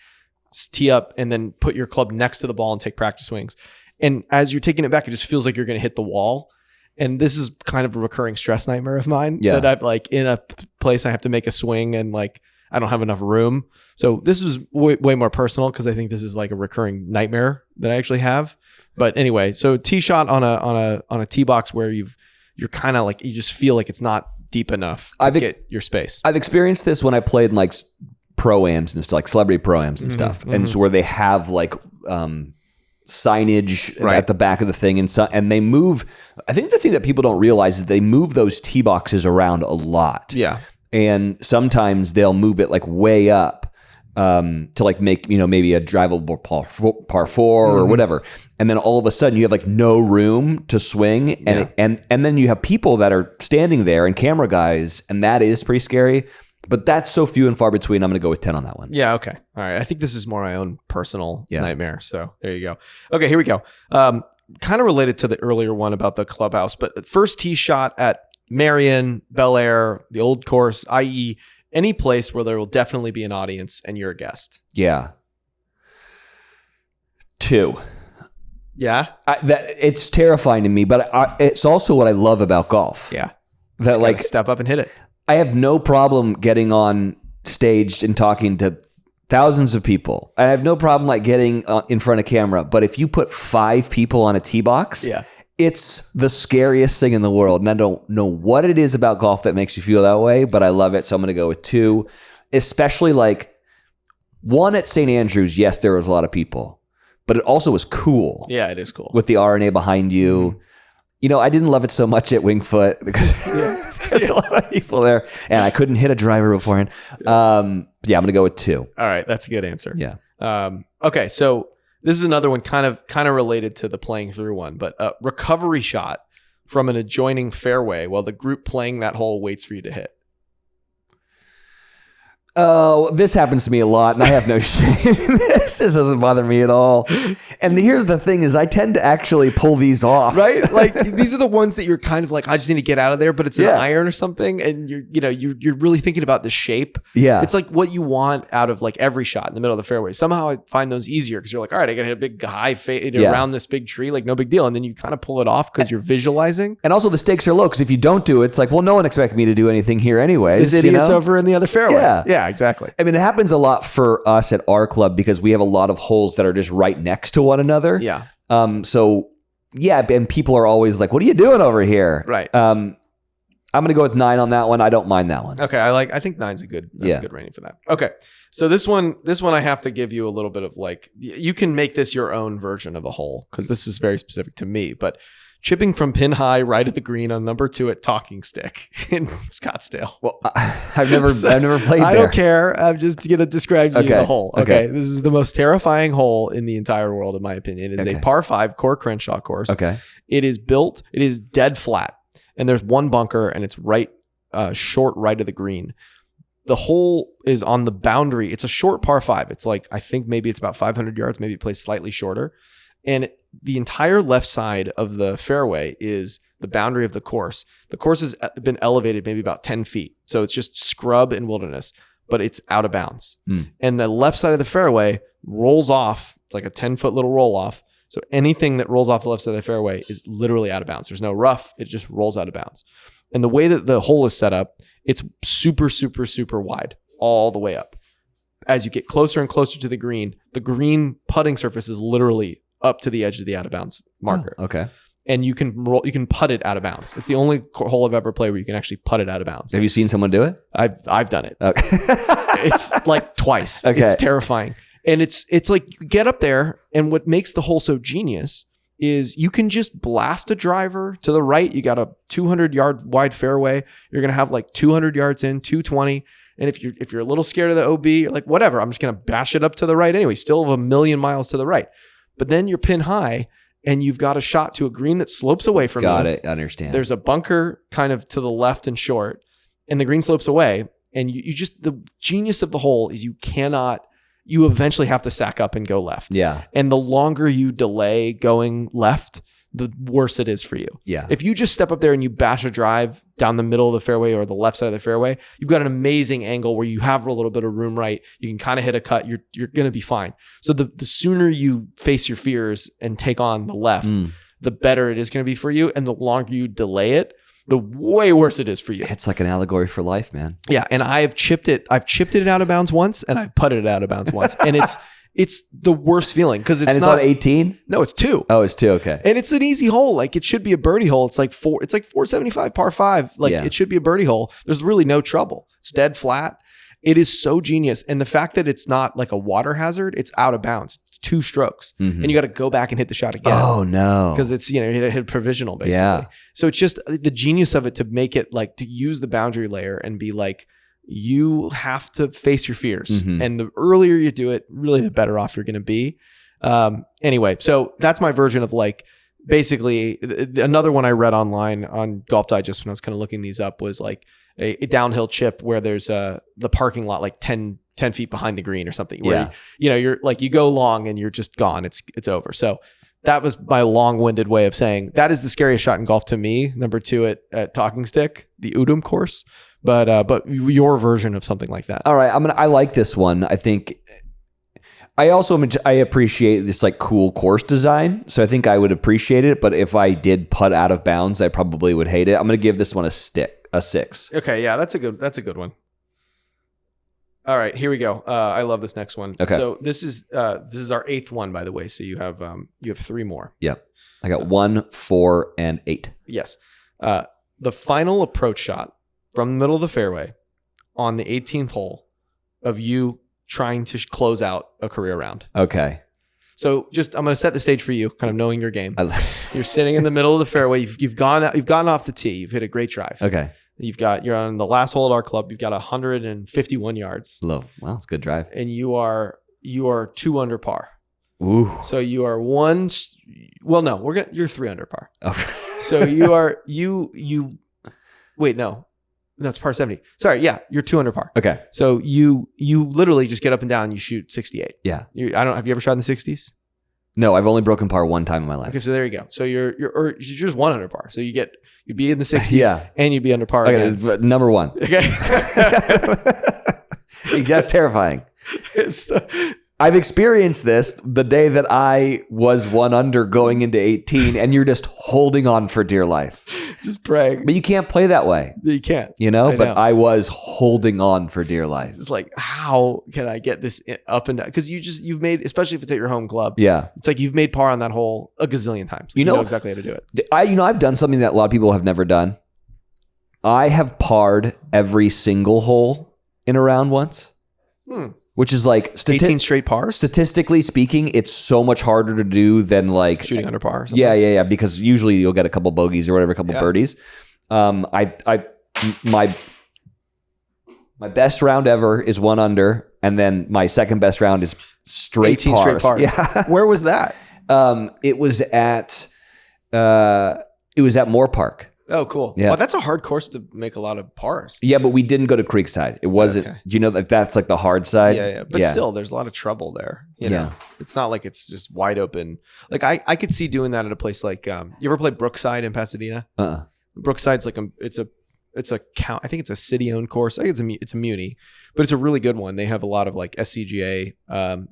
tee up and then put your club next to the ball and take practice swings. And as you're taking it back, it just feels like you're going to hit the wall. And this is kind of a recurring stress nightmare of mine that I've like in a place I have to make a swing and like I don't have enough room. So this is way more personal because I think this is like a recurring nightmare that I actually have. But anyway, so tee shot on a tee box where you're kind of like you just feel like it's not deep enough to get your space. I've experienced this when I played in like pro-ams and stuff, like celebrity pro-ams and stuff. And so where they have like signage at the back of the thing and they move. I think the thing that people don't realize is they move those tee boxes around a lot. Yeah. And sometimes they'll move it like way up to like make, maybe a drivable par four or whatever. And then all of a sudden you have like no room to swing. And then you have people that are standing there and camera guys. And that is pretty scary. But that's so few and far between. I'm going to go with 10 on that one. Yeah. Okay. All right. I think this is more my own personal nightmare. So there you go. Okay. Here we go. Kind of related to the earlier one about the clubhouse, but first tee shot at Marion, Bel Air, the old course, i.e. any place where there will definitely be an audience and you're a guest. Yeah. 2. Yeah. It's terrifying to me, but it's also what I love about golf. Yeah. That like step up and hit it. I have no problem getting on stage and talking to thousands of people. I have no problem like getting in front of camera. But if you put 5 people on a tee box, it's the scariest thing in the world. And I don't know what it is about golf that makes you feel that way, but I love it. So I'm going to go with 2, especially like 1 at St. Andrews. Yes, there was a lot of people, but it also was cool. Yeah, it is cool. With the RNA behind you. I didn't love it so much at Wingfoot because there's a lot of people there and I couldn't hit a driver beforehand. I'm going to go with 2. All right. That's a good answer. Yeah. Okay. So this is another one kind of related to the playing through one, but a recovery shot from an adjoining fairway while the group playing that hole waits for you to hit. Oh, this happens to me a lot, and I have no shame. This doesn't bother me at all. And here's the thing: is I tend to actually pull these off, right? Like these are the ones that you're kind of like, I just need to get out of there, but it's an iron or something, and you're really thinking about the shape. Yeah, it's like what you want out of like every shot in the middle of the fairway. Somehow I find those easier because you're like, all right, I got to hit a big high fade around this big tree, like no big deal, and then you kind of pull it off because you're visualizing. And also the stakes are low because if you don't do it, it's like, well, no one expected me to do anything here anyways. This idiot's over in the other fairway. Yeah, exactly. I mean, it happens a lot for us at our club because we have a lot of holes that are just right next to one another. Yeah. So yeah, and people are always like, "What are you doing over here?" Right. I'm going to go with 9 on that one. I don't mind that one. Okay, I think 9's a good rating for that. Okay. So this one I have to give you a little bit of like, you can make this your own version of a hole because this is very specific to me, but chipping from pin high right at the green on number 2 at Talking Stick in Scottsdale. Well, I've never played there. I don't care. I'm just going to describe to you the hole. Okay. This is the most terrifying hole in the entire world, in my opinion. It is a par 5 Core Crenshaw course. Okay. It is dead flat, and there's one bunker, and it's short right of the green. The hole is on the boundary. It's a short par 5. It's like, I think maybe it's about 500 yards. Maybe it plays slightly shorter. And the entire left side of the fairway is the boundary of the course. The course has been elevated maybe about 10 feet. So it's just scrub and wilderness, but it's out of bounds. And the left side of the fairway rolls off. It's like a 10-foot little roll off. So anything that rolls off the left side of the fairway is literally out of bounds. There's no rough. It just rolls out of bounds. And the way that the hole is set up, it's super, super, super wide all the way up. As you get closer and closer to the green putting surface is literally up to the edge of the out of bounds marker. Oh, okay. And you can putt it out of bounds. It's the only hole I've ever played where you can actually putt it out of bounds. Have you seen someone do it? I've done it. Okay. It's like twice. Okay. It's terrifying. And it's like you get up there, and what makes the hole so genius is you can just blast a driver to the right. You got a 200-yard wide fairway. You're going to have like 200 yards in, 220. And if you're a little scared of the OB, you're like, whatever, I'm just going to bash it up to the right anyway. Still have a million miles to the right. But then you're pin high, and you've got a shot to a green that slopes away from you. Got it. Understand. There's a bunker kind of to the left and short, and the green slopes away. And you just, the genius of the hole is you eventually have to sack up and go left. Yeah. And the longer you delay going left, the worse it is for you. Yeah. If you just step up there and you bash a drive down the middle of the fairway or the left side of the fairway, you've got an amazing angle where you have a little bit of room right. You can kind of hit a cut. You're going to be fine. So the sooner you face your fears and take on the left, the better it is going to be for you. And the longer you delay it, the way worse it is for you. It's like an allegory for life, man. Yeah. And I've chipped it out of bounds once, and I've putted it out of bounds once. And it's the worst feeling because it's not 18. No, it's 2. Oh, it's 2. Okay. And it's an easy hole. Like it should be a birdie hole. It's like 475 par 5. Like it should be a birdie hole. There's really no trouble. It's dead flat. It is so genius. And the fact that it's not like a water hazard, it's out of bounds. It's 2 strokes. And you got to go back and hit the shot again. Oh no. Because it's, hit provisional basically. Yeah. So it's just the genius of it to make it like to use the boundary layer and be like, you have to face your fears. And the earlier you do it, really the better off you're going to be. Anyway, so that's my version of like, basically another one I read online on Golf Digest when I was kind of looking these up was like a downhill chip where there's the parking lot like 10 feet behind the green or something where you're like, you go long and you're just gone. It's over. So that was my long-winded way of saying that is the scariest shot in golf to me. Number 2 at Talking Stick, the Udom course. But your version of something like that. All right, I like this one. I think I appreciate this like cool course design. So I think I would appreciate it. But if I did putt out of bounds, I probably would hate it. I'm going to give this one a 6. Okay, yeah, that's a good one. All right, here we go. I love this next one. Okay. So this is our 8th one, by the way. So you have 3 more. Yep. I got 1, 4, and 8. Yes. The final approach shot from the middle of the fairway on the 18th hole of you trying to close out a career round. Okay. So I'm going to set the stage for you, kind of knowing your game. You're sitting in the middle of the fairway. You've gotten off the tee. You've hit a great drive. Okay. You're on the last hole at our club. You've got 151 yards. Low. Well, it's a good drive. And you are 2 under par. Ooh. So you are you're 3 under par. Okay. So wait, no, it's par 70. Sorry. Yeah. You're 2 under par. Okay. So you literally just get up and down. You shoot 68. Yeah. Have you ever shot in the 60s? No, I've only broken par 1 time in my life. Okay. So there you go. So you're just 1 under par. So you'd be in the 60s and you'd be under par. Okay. Again. Number 1. Okay. That's terrifying. I've experienced this the day that I was 1 under going into 18, and you're just holding on for dear life. Just praying. But you can't play that way. You can't. I was holding on for dear life. It's like, how can I get this up and down? Because you've made, especially if it's at your home club. Yeah. It's like you've made par on that hole a gazillion times. You know exactly how to do it. I've done something that a lot of people have never done. I have parred every single hole in a round once. Which is like 18 straight pars. Statistically speaking, it's so much harder to do than like shooting under par. Or something. Yeah. Because usually you'll get a couple bogeys or whatever, a couple birdies. My best round ever is 1 under, and then my second best round is straight 18 pars. Straight pars. Yeah. Where was that? It was at Moore Park. Oh, cool. Yeah. Well, that's a hard course to make a lot of pars. Yeah, but we didn't go to Creekside. It wasn't. Okay. Do you know that that's like the hard side? Yeah. But still, there's a lot of trouble there. You know, it's not like it's just wide open. Like I could see doing that at a place like you ever play Brookside in Pasadena? Brookside's like it's a count. I think it's a city-owned course. I think it's a muni, but it's a really good one. They have a lot of like SCGA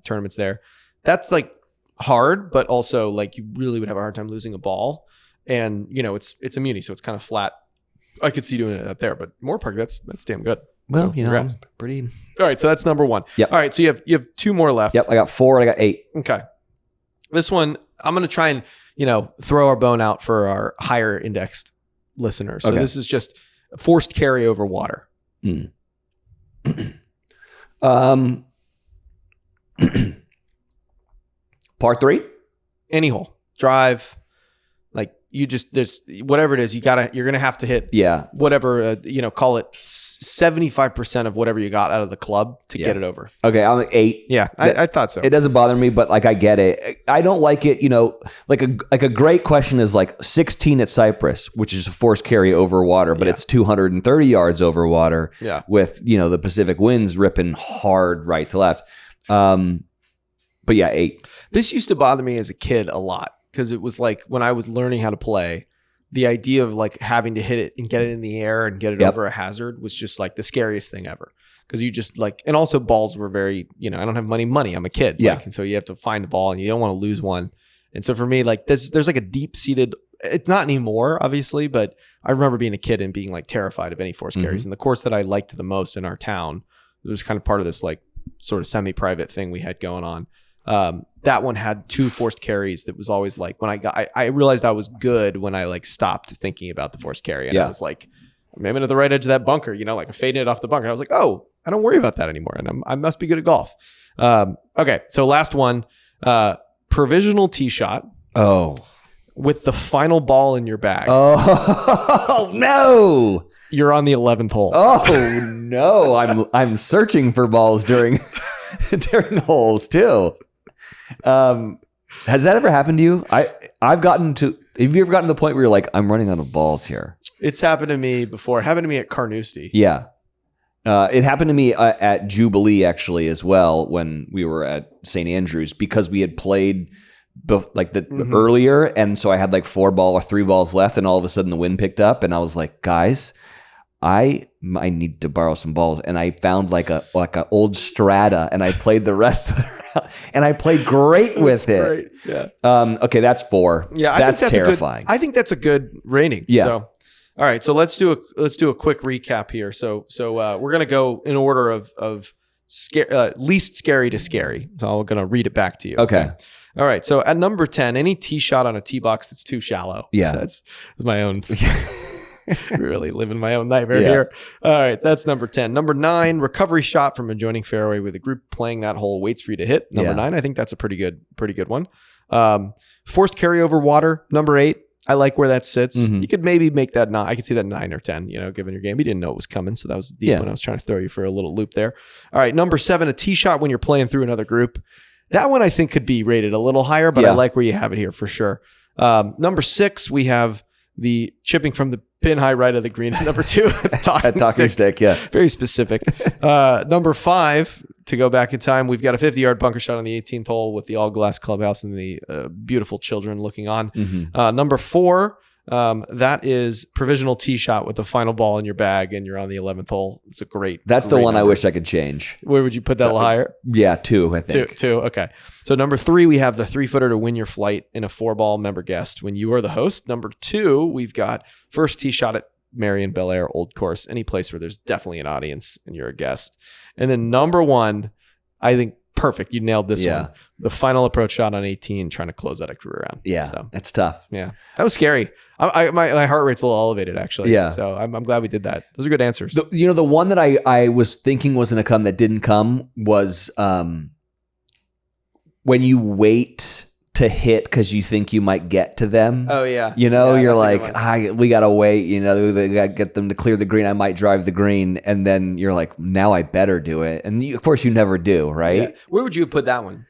tournaments there. That's like hard, but also like you really would have a hard time losing a ball. And you know, it's a muni, so it's kind of flat. I could see doing it up there, but Moore Park, that's damn good. Well, so, you know, congrats. pretty. All right, so that's number 1. Yep. All right, so you have 2 more left. Yep, I got 4 and I got 8. Okay. This one, I'm going to try and, you know, throw our bone out for our higher indexed listeners. So this is just forced carry over water. Par 3? Any hole. Drive. Like you just, there's whatever it is, you're going to have to hit whatever, you know, call it 75% of whatever you got out of the club to get it over. Okay. I'm at 8. Yeah. I thought so. It doesn't bother me, but like, I get it. I don't like it. You know, like a great question is like 16 at Cypress, which is a forced carry over water, but it's 230 yards over water with, you know, the Pacific winds ripping hard right to left. But yeah, 8. This used to bother me as a kid a lot. Because it was like when I was learning how to play, the idea of like having to hit it and get it in the air and get it over a hazard was just like the scariest thing ever. Because you just like, and also balls were very, you know, I don't have money. I'm a kid. Yeah. Like, and so you have to find a ball and you don't want to lose one. And so for me, like there's like a deep seated, it's not anymore, obviously, but I remember being a kid and being like terrified of any force carries. And the course that I liked the most in our town, it was kind of part of this like sort of semi-private thing we had going on. That one had 2 forced carries. That was always like when I realized I was good when I like stopped thinking about the forced carry. And I was like, I'm aiming at the right edge of that bunker, you know, like I'm fading it off the bunker. And I was like, oh, I don't worry about that anymore. And I must be good at golf. Okay. So last one, provisional tee shot. Oh, with the final ball in your bag. Oh no. You're on the 11th hole. Oh no. I'm searching for balls during holes too. Has that ever happened to you? Have you ever gotten to the point where you're like, I'm running out of balls here? It's happened to me before. It happened to me at Carnoustie. Yeah. It happened to me at Jubilee actually as well when we were at St. Andrews because we had played earlier. And so I had like 3 balls left and all of a sudden the wind picked up and I was like, guys, I need to borrow some balls. And I found like a old Strata and I played the rest of the round and I played great with it. Great. Yeah. Okay. That's 4. Yeah. That's terrifying. I think that's a good rating. Yeah. So, all right. So let's do a quick recap here. So we're going to go in order of least scary to scary. So I'm going to read it back to you. Okay. All right. So at number 10, any tee shot on a tee box that's too shallow. Yeah. That's my own. Really living my own nightmare here. All right. That's number 10. Number 9, recovery shot from adjoining fairway with a group playing that hole waits for you to hit. Number 9. I think that's a pretty good one. Forced carry over water. Number 8. I like where that sits. You could maybe make that 9. I could see that 9 or 10, you know, given your game. You didn't know it was coming. So that was deep when I was trying to throw you for a little loop there. All right. Number 7, a tee shot when you're playing through another group. That one I think could be rated a little higher, but I like where you have it here for sure. Number 6, we have the chipping from the pin high right of the green. Number 2, talking stick. Yeah. Very specific. Number 5, to go back in time, we've got a 50-yard bunker shot on the 18th hole with the all glass clubhouse and the beautiful children looking on. Number 4, that is provisional tee shot with the final ball in your bag and you're on the 11th hole. It's a great. That's the one number. I wish I could change. Where would you put that a little higher? Yeah, 2, I think. 2. Okay. So number 3, we have the 3-footer to win your flight in a 4-ball member guest when you are the host. Number 2, we've got first tee shot at Marion Bel Air Old Course, any place where there's definitely an audience and you're a guest. And then number 1, I think perfect. You nailed this one. The final approach shot on 18, trying to close out a career round. Yeah, so that's tough. Yeah, that was scary. My heart rate's a little elevated actually. Yeah, so I'm glad we did that. Those are good answers. The one that I was thinking was going to come that didn't come was when you wait to hit because you think you might get to them. Oh yeah, you know, you're like, we gotta wait. You know, they gotta get them to clear the green. I might drive the green, and then you're like, now I better do it. And of course, you never do, right? Yeah. Where would you put that one?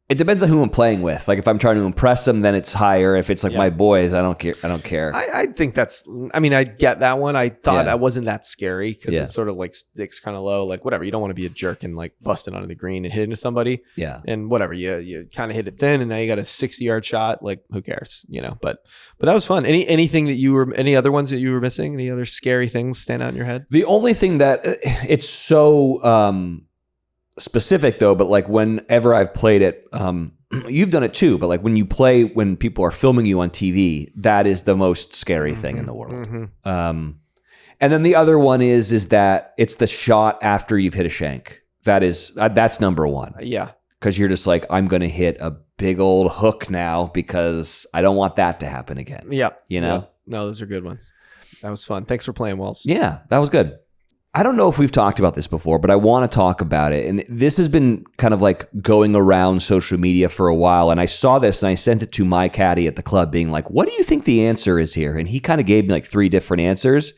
It depends on who I'm playing with. Like if I'm trying to impress them, then it's higher. If it's like my boys, I don't care. I think that's, I mean, I get that one. I thought Yeah. I wasn't that scary because it's sort of like sticks kind of low, like whatever. You don't want to be a jerk and like busting onto the green and hit into somebody. Yeah. And whatever, you kind of hit it thin and now you got a 60-yard shot. Like who cares, you know, but that was fun. Any other ones that you were missing? Any other scary things stand out in your head? The only thing that it's so specific though, but like whenever I've played it, you've done it too, but like when people are filming you on TV, that is the most scary thing in the world. And then the other one is that it's the shot after you've hit a shank. That's number one. Yeah. Because you're just like, I'm going to hit a big old hook now because I don't want that to happen again. Yeah. You know? Yeah. No, those are good ones. That was fun. Thanks for playing, Wells. Yeah, that was good. I don't know if we've talked about this before, but I want to talk about it. And this has been kind of like going around social media for a while. And I saw this and I sent it to my caddy at the club being like, what do you think the answer is here? And he kind of gave me like 3 different answers.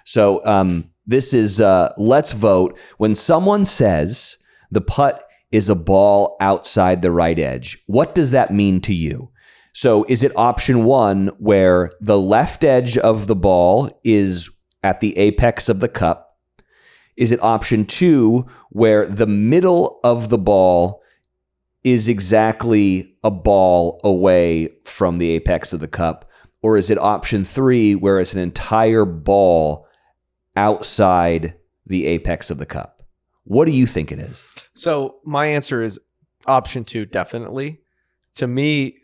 So this is let's vote. When someone says the putt is a ball outside the right edge, what does that mean to you? So is it option 1 where the left edge of the ball is at the apex of the cup? Is it option 2 where the middle of the ball is exactly a ball away from the apex of the cup? Or is it option 3 where it's an entire ball outside the apex of the cup? What do you think it is? So my answer is option 2, definitely. To me,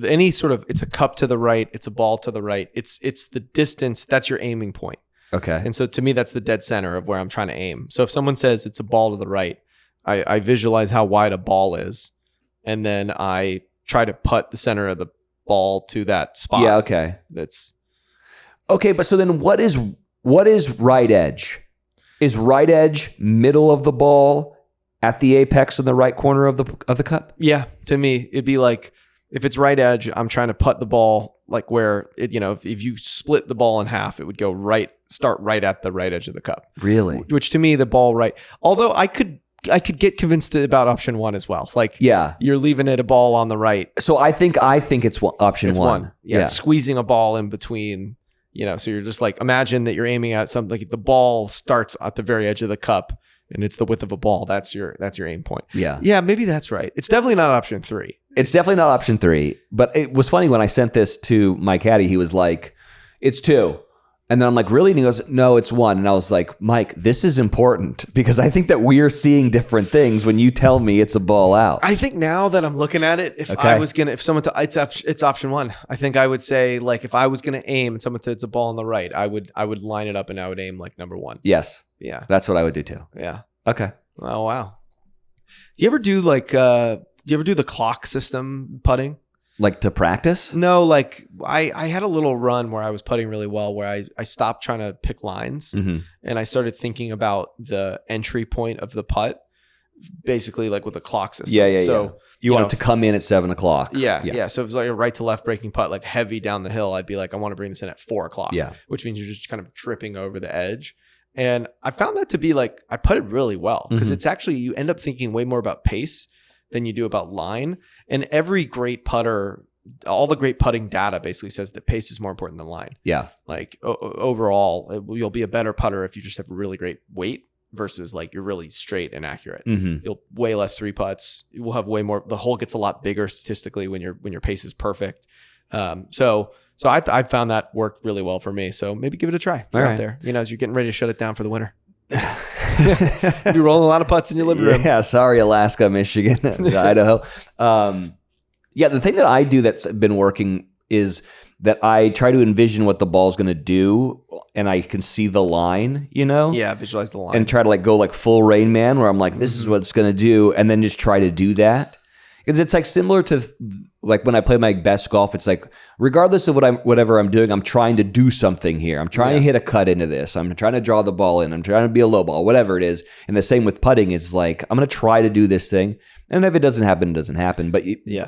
any sort of, it's a cup to the right, it's a ball to the right. It's the distance, that's your aiming point. Okay. And so to me, that's the dead center of where I'm trying to aim. So if someone says it's a ball to the right, I visualize how wide a ball is. And then I try to putt the center of the ball to that spot. Yeah, okay. That's okay, but so then what is right edge? Is right edge middle of the ball at the apex in the right corner of the cup? Yeah, to me, it'd be like if it's right edge, I'm trying to putt the ball like where it, you know, if you split the ball in half, it would go start right at the right edge of the cup. Really? Which to me, the ball right. Although I could get convinced about option 1 as well. Like, yeah, you're leaving it a ball on the right. So I think it's option 1. Yeah, squeezing a ball in between. You know, so you're just like, imagine that you're aiming at something. Like the ball starts at the very edge of the cup, and it's the width of a ball. That's your aim point. Yeah, maybe that's right. It's definitely not option 3. It's definitely not option 3. But it was funny when I sent this to my caddy. He was like, "It's 2." And then I'm like, "Really?" And he goes, "No, it's 1." And I was like, "Mike, this is important because I think that we're seeing different things when you tell me it's a ball out." I think now that I'm looking at it, if someone it's option 1, I think I would say, like, if I was gonna aim and someone said it's a ball on the right, I would line it up and I would aim like number 1. Yes. Yeah. That's what I would do too. Yeah. Okay. Oh wow. Do you ever do the clock system putting? Like to practice? No, like I had a little run where I was putting really well, where I stopped trying to pick lines and I started thinking about the entry point of the putt, basically like with a clock system. Yeah. So you want it to come in at 7 o'clock. Yeah. So if it's like a right to left breaking putt, like heavy down the hill, I'd be like, I want to bring this in at 4 o'clock. Yeah. Which means you're just kind of tripping over the edge. And I found that to be like, I putted really well because it's actually, you end up thinking way more about pace than you do about line. And every great putter, all the great putting data basically says that pace is more important than line. Yeah. Like overall, you'll be a better putter if you just have really great weight versus like you're really straight and accurate. You'll way less 3 putts. You will have way more. The hole gets a lot bigger statistically when your pace is perfect. So I found that worked really well for me. So maybe give it a try out there. You know, as you're getting ready to shut it down for the winter. You're rolling a lot of putts in your living room. Yeah, sorry, Alaska, Michigan, Idaho. Yeah, the thing that I do that's been working is that I try to envision what the ball's going to do, and I can see the line, you know? Yeah, visualize the line. And try to like go like full Rain Man, where I'm like, this is what it's going to do, and then just try to do that. Because it's like similar to like when I play my best golf, it's like regardless of whatever I'm doing, I'm trying to do something here. I'm trying to hit a cut into this. I'm trying to draw the ball in. I'm trying to be a low ball, whatever it is. And the same with putting is like, I'm going to try to do this thing. And if it doesn't happen, it doesn't happen. But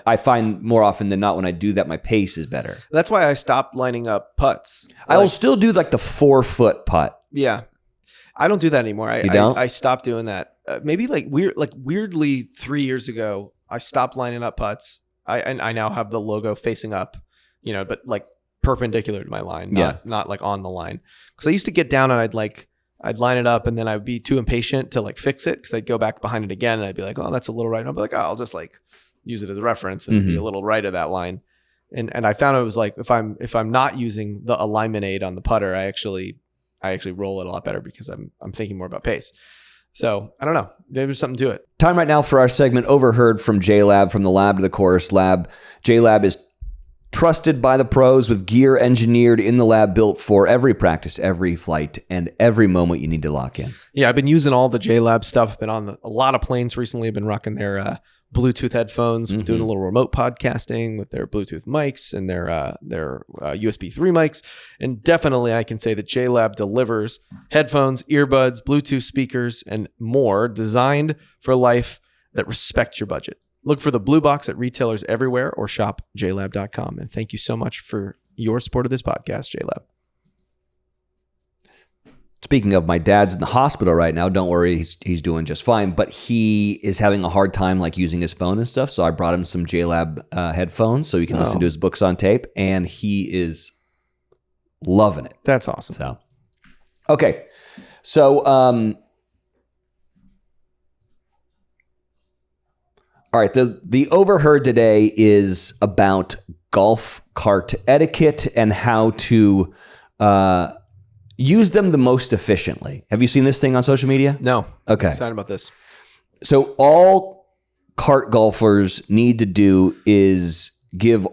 I find more often than not when I do that, my pace is better. That's why I stopped lining up putts. I will still do like the 4-foot putt. Yeah. I don't do that anymore. You don't? I stopped doing that. maybe weirdly 3 years ago, I stopped lining up putts. I now have the logo facing up, but like perpendicular to my line, not like on the line. Because I used to get down and I'd line it up and then I'd be too impatient to like fix it because I'd go back behind it again and I'd be like, oh, that's a little right. And I'd be like, oh, I'll just like use it as a reference and be a little right of that line. And I found it was like if I'm not using the alignment aid on the putter, I actually roll it a lot better because I'm thinking more about pace. So I don't know. Maybe there's something to it. Time right now for our segment Overheard from JLab, from the lab to the course. JLab is trusted by the pros with gear engineered in the lab, built for every practice, every flight, and every moment you need to lock in. Yeah, I've been using all the JLab stuff. I've been on a lot of planes recently. I've been rocking their Bluetooth headphones, doing a little remote podcasting with their Bluetooth mics and their USB 3 mics. And definitely I can say that JLab delivers headphones, earbuds, Bluetooth speakers, and more designed for life that respect your budget. Look for the blue box at retailers everywhere or shop jlab.com. And thank you so much for your support of this podcast, JLab. Speaking of, my dad's in the hospital right now. Don't worry, he's doing just fine. But he is having a hard time like using his phone and stuff. So I brought him some JLab headphones so he can listen to his books on tape. And he is loving it. That's awesome. So, okay. So, all right. The Overheard today is about golf cart etiquette and how to use them the most efficiently. Have you seen this thing on social media? No. Okay. I'm excited about this. So all cart golfers need to do is give us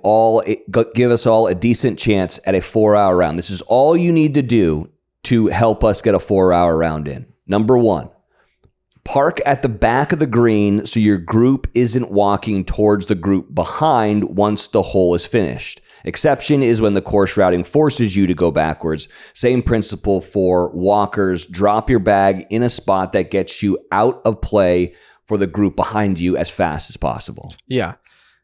all a decent chance at a 4-hour round. This is all you need to do to help us get a 4-hour round in. Number 1, park at the back of the green so your group isn't walking towards the group behind once the hole is finished. Exception is when the course routing forces you to go backwards. Same principle for walkers. Drop your bag in a spot that gets you out of play for the group behind you as fast as possible. Yeah.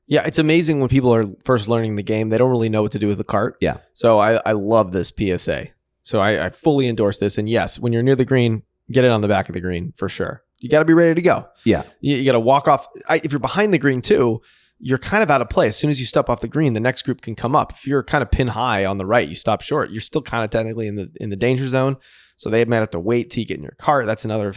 Yeah, it's amazing when people are first learning the game. They don't really know what to do with the cart. Yeah. So I love this PSA. So I fully endorse this. And yes, when you're near the green, get it on the back of the green for sure. You got to be ready to go. Yeah. You got to walk off. If you're behind the green too, you're kind of out of play. As soon as you step off the green, the next group can come up. If you're kind of pin high on the right, you stop short, you're still kind of technically in the danger zone. So they might have to wait till you get in your cart. That's another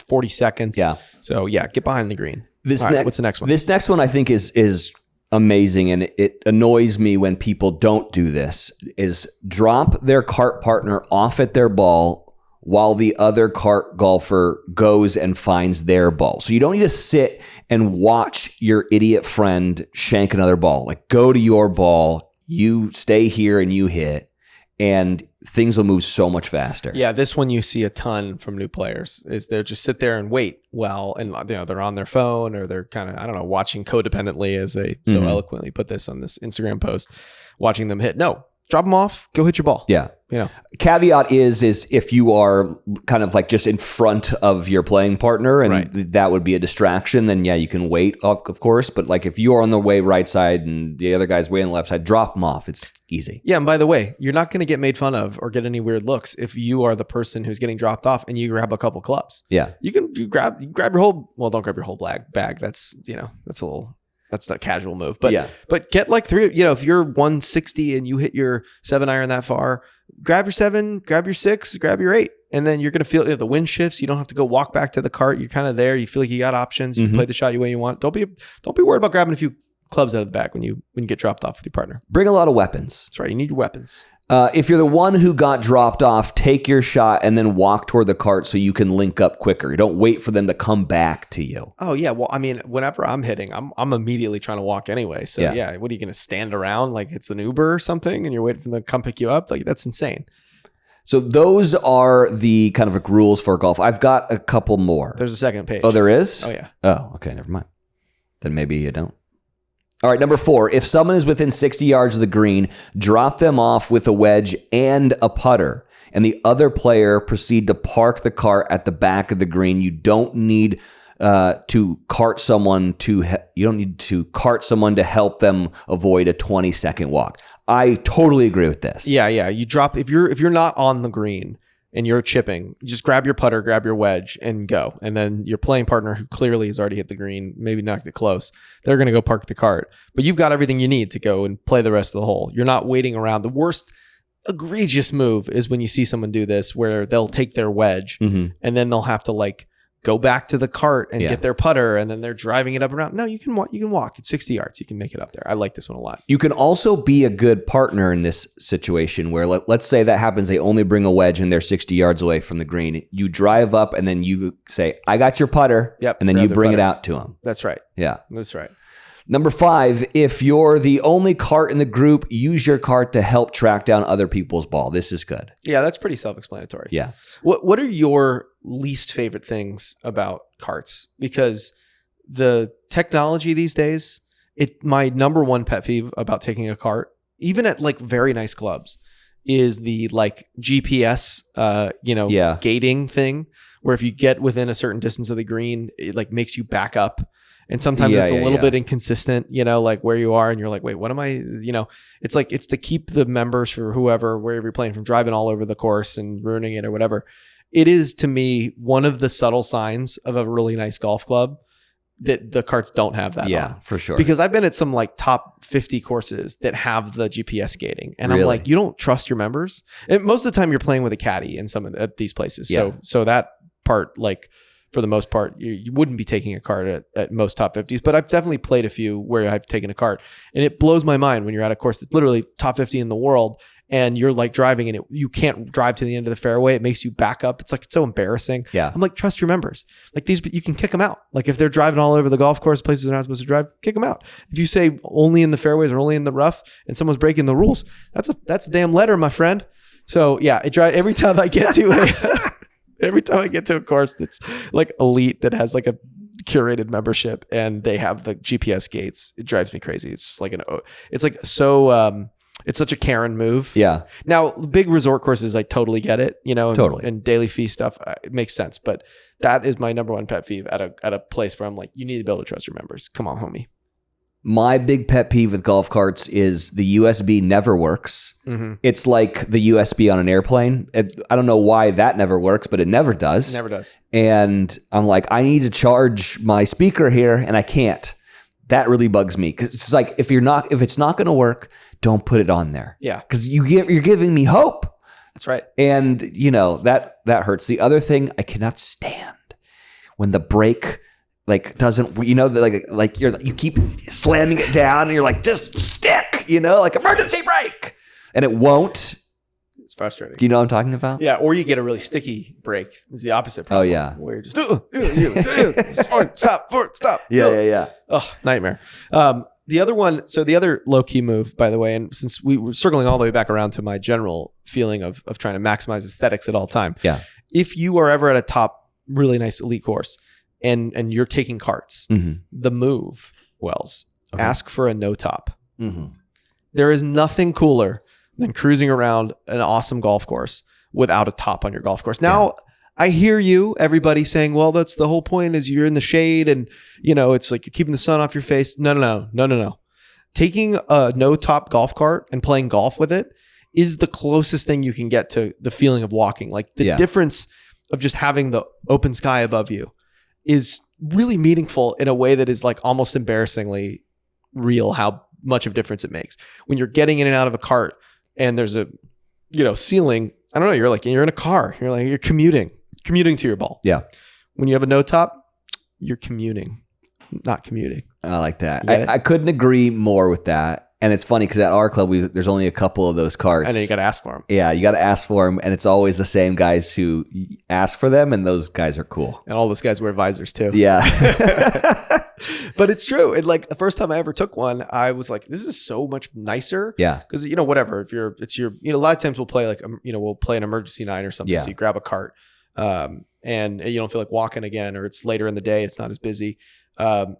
40 seconds. Yeah. So yeah, get behind the green. What's the next one? This next one I think is amazing, and it annoys me when people don't do this, is drop their cart partner off at their ball while the other cart golfer goes and finds their ball. So you don't need to sit and watch your idiot friend shank another ball. Like, go to your ball, you stay here and you hit, and things will move so much faster. Yeah, this one you see a ton from new players is they'll just sit there and wait and they're on their phone or they're kind of, I don't know, watching codependently, as they so eloquently put this on this Instagram post, watching them hit. No, drop them off, go hit your ball. Yeah. Caveat is if you are kind of like just in front of your playing partner and that would be a distraction, then yeah, you can wait, of course. But like if you are on the way right side and the other guy's way on the left side, drop them off. It's easy. Yeah. And by the way, you're not going to get made fun of or get any weird looks if you are the person who's getting dropped off and you grab a couple clubs. Yeah. You grab your whole, well, don't grab your whole bag. That's that's a casual move, but get like 3, if you're 160 and you hit your 7-iron that far, grab your 7, grab your 6, grab your 8. And then you're going to feel the wind shifts. You don't have to go walk back to the cart. You're kind of there. You feel like you got options. You can play the shot the way you want. Don't be worried about grabbing a few clubs out of the back when you get dropped off with your partner. Bring a lot of weapons. That's right. You need your weapons. If you're the one who got dropped off, take your shot and then walk toward the cart so you can link up quicker. You don't wait for them to come back to you. Oh yeah. Well, I mean, whenever I'm hitting, I'm immediately trying to walk anyway. So yeah, what are you going to stand around like it's an Uber or something and you're waiting for them to come pick you up? Like, that's insane. So those are the kind of like rules for golf. I've got a couple more. There's a second page. Oh, there is? Oh yeah. Oh, okay. Never mind. Then maybe you don't. All right, number 4, if someone is within 60 yards of the green, drop them off with a wedge and a putter, and the other player proceed to park the cart at the back of the green. You don't need to cart someone to help them avoid a 20-second walk. I totally agree with this. Yeah. You drop if you're not on the green and you're chipping, just grab your putter, grab your wedge, and go. And then your playing partner, who clearly has already hit the green, maybe knocked it close, they're going to go park the cart. But you've got everything you need to go and play the rest of the hole. You're not waiting around. The worst egregious move is when you see someone do this, where they'll take their wedge and then they'll have to like go back to the cart and get their putter, and then they're driving it up and around. No, you can walk. You can walk. It's 60 yards. You can make it up there. I like this one a lot. You can also be a good partner in this situation where let's say that happens. They only bring a wedge and they're 60 yards away from the green. You drive up and then you say, I got your putter. Yep. And then you bring it out to them. That's right. Yeah. That's right. Number 5, if you're the only cart in the group, use your cart to help track down other people's ball. This is good. Yeah, that's pretty self-explanatory. Yeah. What are your least favorite things about carts? Because the technology these days, my number one pet peeve about taking a cart, even at like very nice clubs, is the like GPS, gating thing, where if you get within a certain distance of the green, it like makes you back up. And sometimes it's a little bit inconsistent, like where you are, and you're like, wait, what am I, it's to keep the members for whoever, wherever you're playing, from driving all over the course and ruining it or whatever. It is, to me, one of the subtle signs of a really nice golf club that the carts don't have that on. For sure. Because I've been at some like top 50 courses that have the GPS gating, and I'm like, you don't trust your members? And most of the time you're playing with a caddy in some of these places. Yeah. So that part, like, for the most part, you wouldn't be taking a cart at most top 50s, but I've definitely played a few where I've taken a cart, and it blows my mind when you're at a course that's literally top 50 in the world, and you're like driving and you can't drive to the end of the fairway. It makes you back up. It's like, it's so embarrassing. Yeah. I'm like, trust your members. Like these, you can kick them out. Like if they're driving all over the golf course, places they're not supposed to drive, kick them out. If you say only in the fairways or only in the rough and someone's breaking the rules, that's a damn letter, my friend. So yeah, every time I get to every time I get to a course that's like elite, that has like a curated membership and they have the GPS gates, it drives me crazy. It's just like it's such a Karen move. Yeah. Now, big resort courses, I totally get it, Totally. and daily fee stuff, it makes sense. But that is my number one pet peeve at a place where I'm like, you need to be able to trust your members. Come on, homie. My big pet peeve with golf carts is the USB never works. Mm-hmm. It's like the USB on an airplane. I don't know why that never works, but it never does. It never does. And I'm like, I need to charge my speaker here, and I can't. That really bugs me, because it's like, if it's not going to work, don't put it on there. Yeah, because you're giving me hope. That's right. And that hurts. The other thing I cannot stand, when the brake doesn't, you keep slamming it down and you're like, just stick, like emergency brake, and it won't. It's frustrating. Do you know what I'm talking about? Yeah. Or you get a really sticky brake. It's the opposite problem. Oh yeah. Where you're just stop. Yeah. Oh, nightmare. The other low key move, by the way, and since we were circling all the way back around to my general feeling of trying to maximize aesthetics at all time. Yeah. If you are ever at a top, really nice elite course, and you're taking carts, the move, Wells, ask for a no top. Mm-hmm. There is nothing cooler than cruising around an awesome golf course without a top on your golf course. Now, I hear you, everybody saying, well, that's the whole point, is you're in the shade and, it's like you're keeping the sun off your face. No. Taking a no top golf cart and playing golf with it is the closest thing you can get to the feeling of walking. Like the difference of just having the open sky above you is really meaningful in a way that is like almost embarrassingly real, how much of a difference it makes. When you're getting in and out of a cart and there's a, ceiling, I don't know, you're in a car, you're commuting to your ball. Yeah. When you have a no top, you're commuting, not commuting. I like that. I couldn't agree more with that. And it's funny because at our club, there's only a couple of those carts. I know, you got to ask for them. Yeah, you got to ask for them. And it's always the same guys who ask for them. And those guys are cool. And all those guys wear visors too. Yeah. But it's true. And like the first time I ever took one, I was like, this is so much nicer. Yeah. Because, whatever, a lot of times we'll play we'll play an emergency night or something. Yeah. So you grab a cart and you don't feel like walking again, or it's later in the day, it's not as busy. The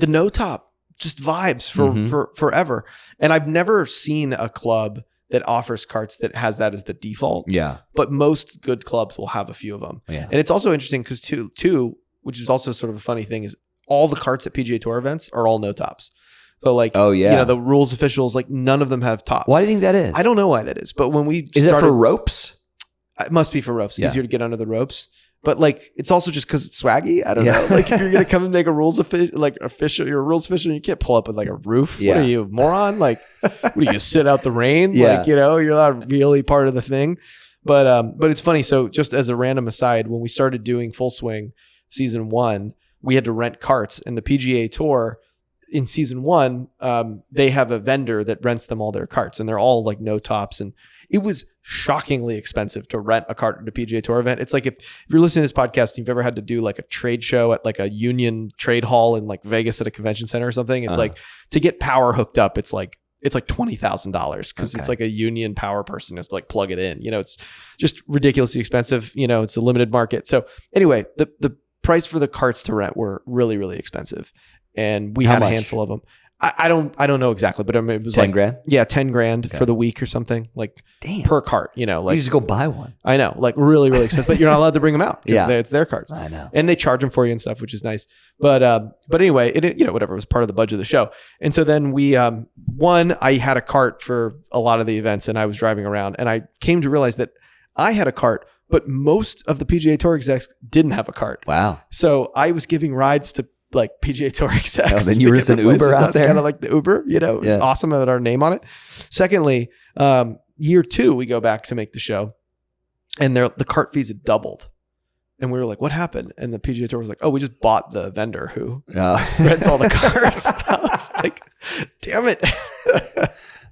no top just vibes for forever. And I've never seen a club that offers carts that has that as the default. Yeah. But most good clubs will have a few of them. Yeah. And it's also interesting because too, which is also sort of a funny thing, is all the carts at PGA Tour events are all no tops. So like, the rules officials, like none of them have tops. Why do you think that is? I don't know why that is, but when we Is it for ropes? It must be for ropes. Yeah. Easier to get under the ropes. But like, it's also just because it's swaggy. I don't know. Like, if you're gonna come and make a rules official, like official, you're a rules official, you can't pull up with like a roof. Yeah. What are you, moron? Like, what are you gonna sit out the rain? Yeah. Like, you're not really part of the thing. But it's funny. So just as a random aside, when we started doing Full Swing season 1, we had to rent carts, and the PGA Tour in season 1, they have a vendor that rents them all their carts, and they're all like no tops, and it was shockingly expensive to rent a cart at a PGA Tour event. It's like if you're listening to this podcast and you've ever had to do like a trade show at like a union trade hall in like Vegas at a convention center or something, it's like to get power hooked up, it's like $20,000 because it's like a union power person has to like plug it in. It's just ridiculously expensive. It's a limited market. So anyway, the price for the carts to rent were really, really expensive, and we had a handful of them. I don't know exactly, but I mean, it was 10 grand? Yeah, 10 grand for the week or something, like per cart, like you just go buy one. I know, like really, really expensive, but you're not allowed to bring them out because it's their carts. I know. And they charge them for you and stuff, which is nice. But anyway, it whatever, it was part of the budget of the show. And so then we, I had a cart for a lot of the events, and I was driving around, and I came to realize that I had a cart, but most of the PGA Tour execs didn't have a cart. Wow. So I was giving rides to like PGA Tour execs. Oh, then you were just an Uber out there? Kind of like the Uber, it was awesome. I had our name on it. Secondly, year 2, we go back to make the show, and the cart fees had doubled. And we were like, what happened? And the PGA Tour was like, oh, we just bought the vendor who rents all the carts. I was like, damn it.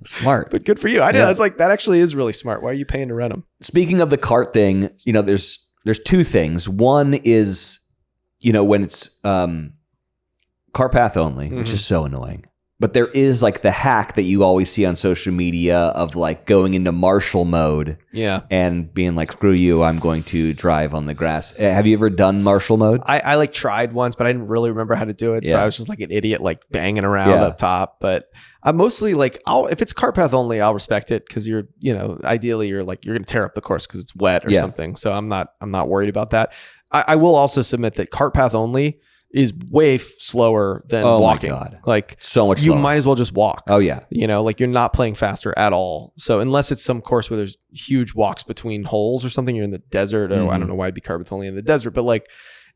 Smart. But good for you. I know. I was like, that actually is really smart. Why are you paying to rent them? Speaking of the cart thing, there's 2 things. One is, when it's cart path only, which is so annoying. But there is like the hack that you always see on social media of like going into martial mode and being like, screw you, I'm going to drive on the grass. Have you ever done martial mode? I like tried once, but I didn't really remember how to do it. So I was just like an idiot, like banging around up top. But I'm mostly like, if it's cart path only, I'll respect it because you're, ideally you're going to tear up the course because it's wet or something. So I'm not worried about that. I will also submit that cart path only is way slower than walking. My God. Like so much slower. You might as well just walk. Oh yeah. Like you're not playing faster at all. So unless it's some course where there's huge walks between holes or something, you're in the desert, or I don't know why it'd be cart path only in the desert, but like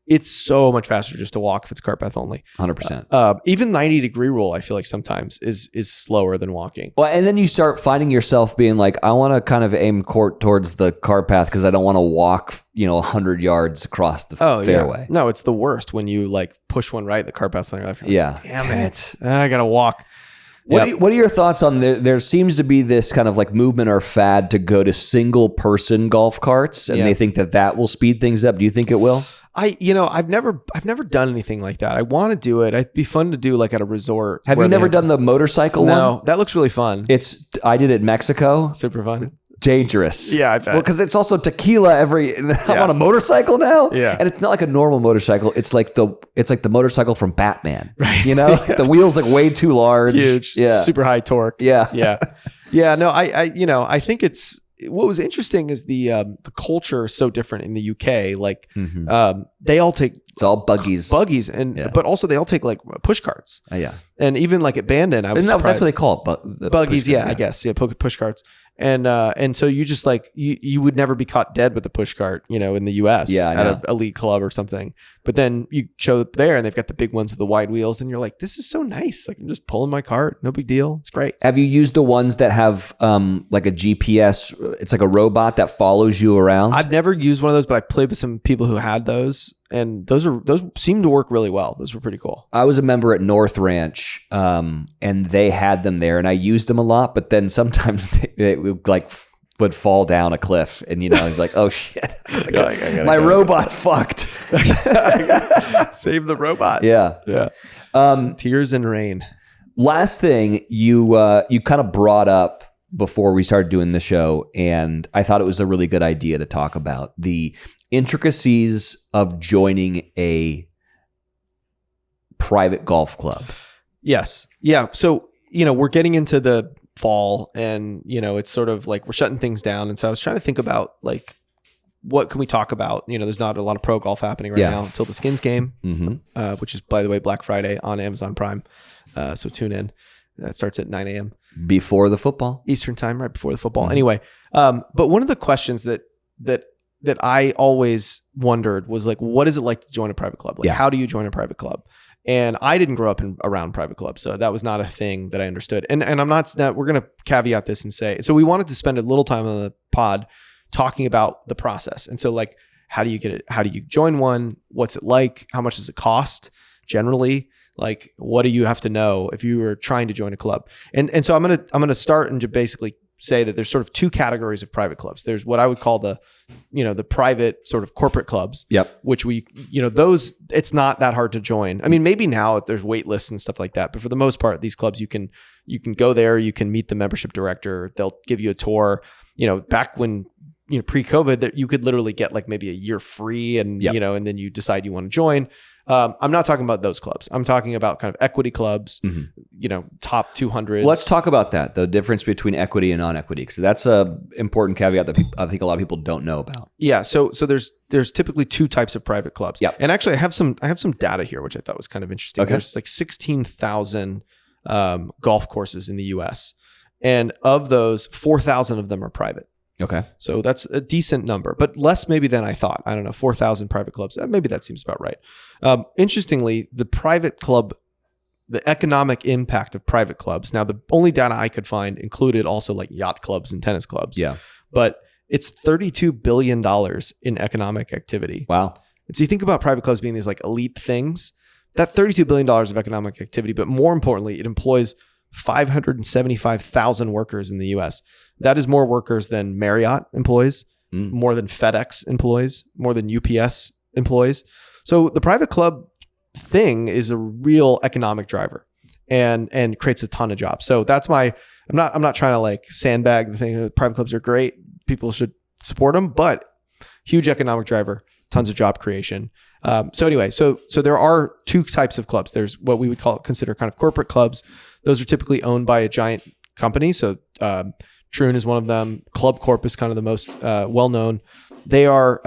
it's so much faster just to walk if it's cart path only. 100%. Even 90-degree rule, I feel like sometimes is slower than walking. Well, and then you start finding yourself being like, I want to kind of aim towards the cart path because I don't want to walk, 100 yards across the fairway. Yeah. No, it's the worst when you like push one right, the cart path's on your left. Like, damn it. I got to walk. What are your thoughts on there seems to be this kind of like movement or fad to go to single person golf carts, and they think that will speed things up. Do you think it will? I've never done anything like that. I want to do it. It'd be fun to do like at a resort. Have you never done the motorcycle one? No, that looks really fun. I did it in Mexico. Super fun. Dangerous. Yeah, I bet. Well, because it's also tequila I'm on a motorcycle now. Yeah. And it's not like a normal motorcycle. It's like the motorcycle from Batman. Right. The wheel's like way too large. Huge. Yeah. Super high torque. Yeah. Yeah. Yeah. No, I think what was interesting is the culture is so different in the UK. Like they all take it's all buggies, but also they all take like push carts. Yeah. And even like at Bandon, I was surprised. That's what they call it. Buggies. Yeah, I guess. Yeah. Push carts. And so you just like, you would never be caught dead with a push cart, in the US at an elite club or something. But then you show up there and they've got the big ones with the wide wheels and you're like, this is so nice. Like I'm just pulling my cart. No big deal. It's great. Have you used the ones that have like a GPS? It's like a robot that follows you around. I've never used one of those, but I played with some people who had those. And those seem to work really well. Those were pretty cool. I was a member at North Ranch, and they had them there, and I used them a lot. But then sometimes they would fall down a cliff, and like, oh shit, my robot's fucked. Save the robot. Yeah. Tears and rain. Last thing you kind of brought up before we started doing the show, and I thought it was a really good idea to talk about the intricacies of joining a private golf club. Yes. Yeah. So, we're getting into the fall and, it's sort of like we're shutting things down. And so I was trying to think about like, what can we talk about? There's not a lot of pro golf happening right now until the Skins game, which is, by the way, Black Friday on Amazon Prime. So tune in. That starts at 9 a.m. Before the football. Eastern time, right before the football. Anyway, but one of the questions that that I always wondered was like, what is it like to join a private club? Like, Yeah. how do you join a private club? And I didn't grow up around private clubs, so that was not a thing that I understood. And I'm not. We're going to caveat this and say, so we wanted to spend a little time on the pod talking about the process. And so, like, how do you get it? How do you join one? What's it like? How much does it cost? Generally, like, what do you have to know if you were trying to join a club? And so I'm gonna start and to basically say that there's sort of two categories of private clubs. There's what I would call the private sort of corporate clubs. Yep. Which those, it's not that hard to join. I mean, maybe now there's wait lists and stuff like that, but for the most part, these clubs, you can go there, you can meet the membership director, they'll give you a tour. Back when, pre-COVID, that you could literally get like maybe a year free and, Yep. and then you decide you want to join. I'm not talking about those clubs. I'm talking about kind of equity clubs, top 200. Let's talk about that, the difference between equity and non-equity, because that's a important caveat that I think a lot of people don't know about. Yeah. So there's typically two types of private clubs. Yep. And actually I have some data here, which I thought was kind of interesting. Okay. There's like 16,000 golf courses in the US. And of those, 4,000 of them are private. Okay. So that's a decent number, but less maybe than I thought. I don't know, 4,000 private clubs. Maybe that seems about right. Interestingly, the private club, the economic impact of private clubs. Now, the only data I could find included also like yacht clubs and tennis clubs. Yeah. But it's $32 billion in economic activity. Wow. And so you think about private clubs being these like elite things, that $32 billion of economic activity, but more importantly, it employs 575,000 workers in the US. That is more workers than Marriott employs, more than FedEx employs, more than UPS employs. So the private club thing is a real economic driver and creates a ton of jobs. So that's I'm not trying to like sandbag the thing. Private clubs are great. People should support them, but huge economic driver, tons of job creation. So anyway, so there are two types of clubs. There's what we would consider kind of corporate clubs. Those are typically owned by a giant company. So Troon is one of them. Club Corp is kind of the most well-known. They are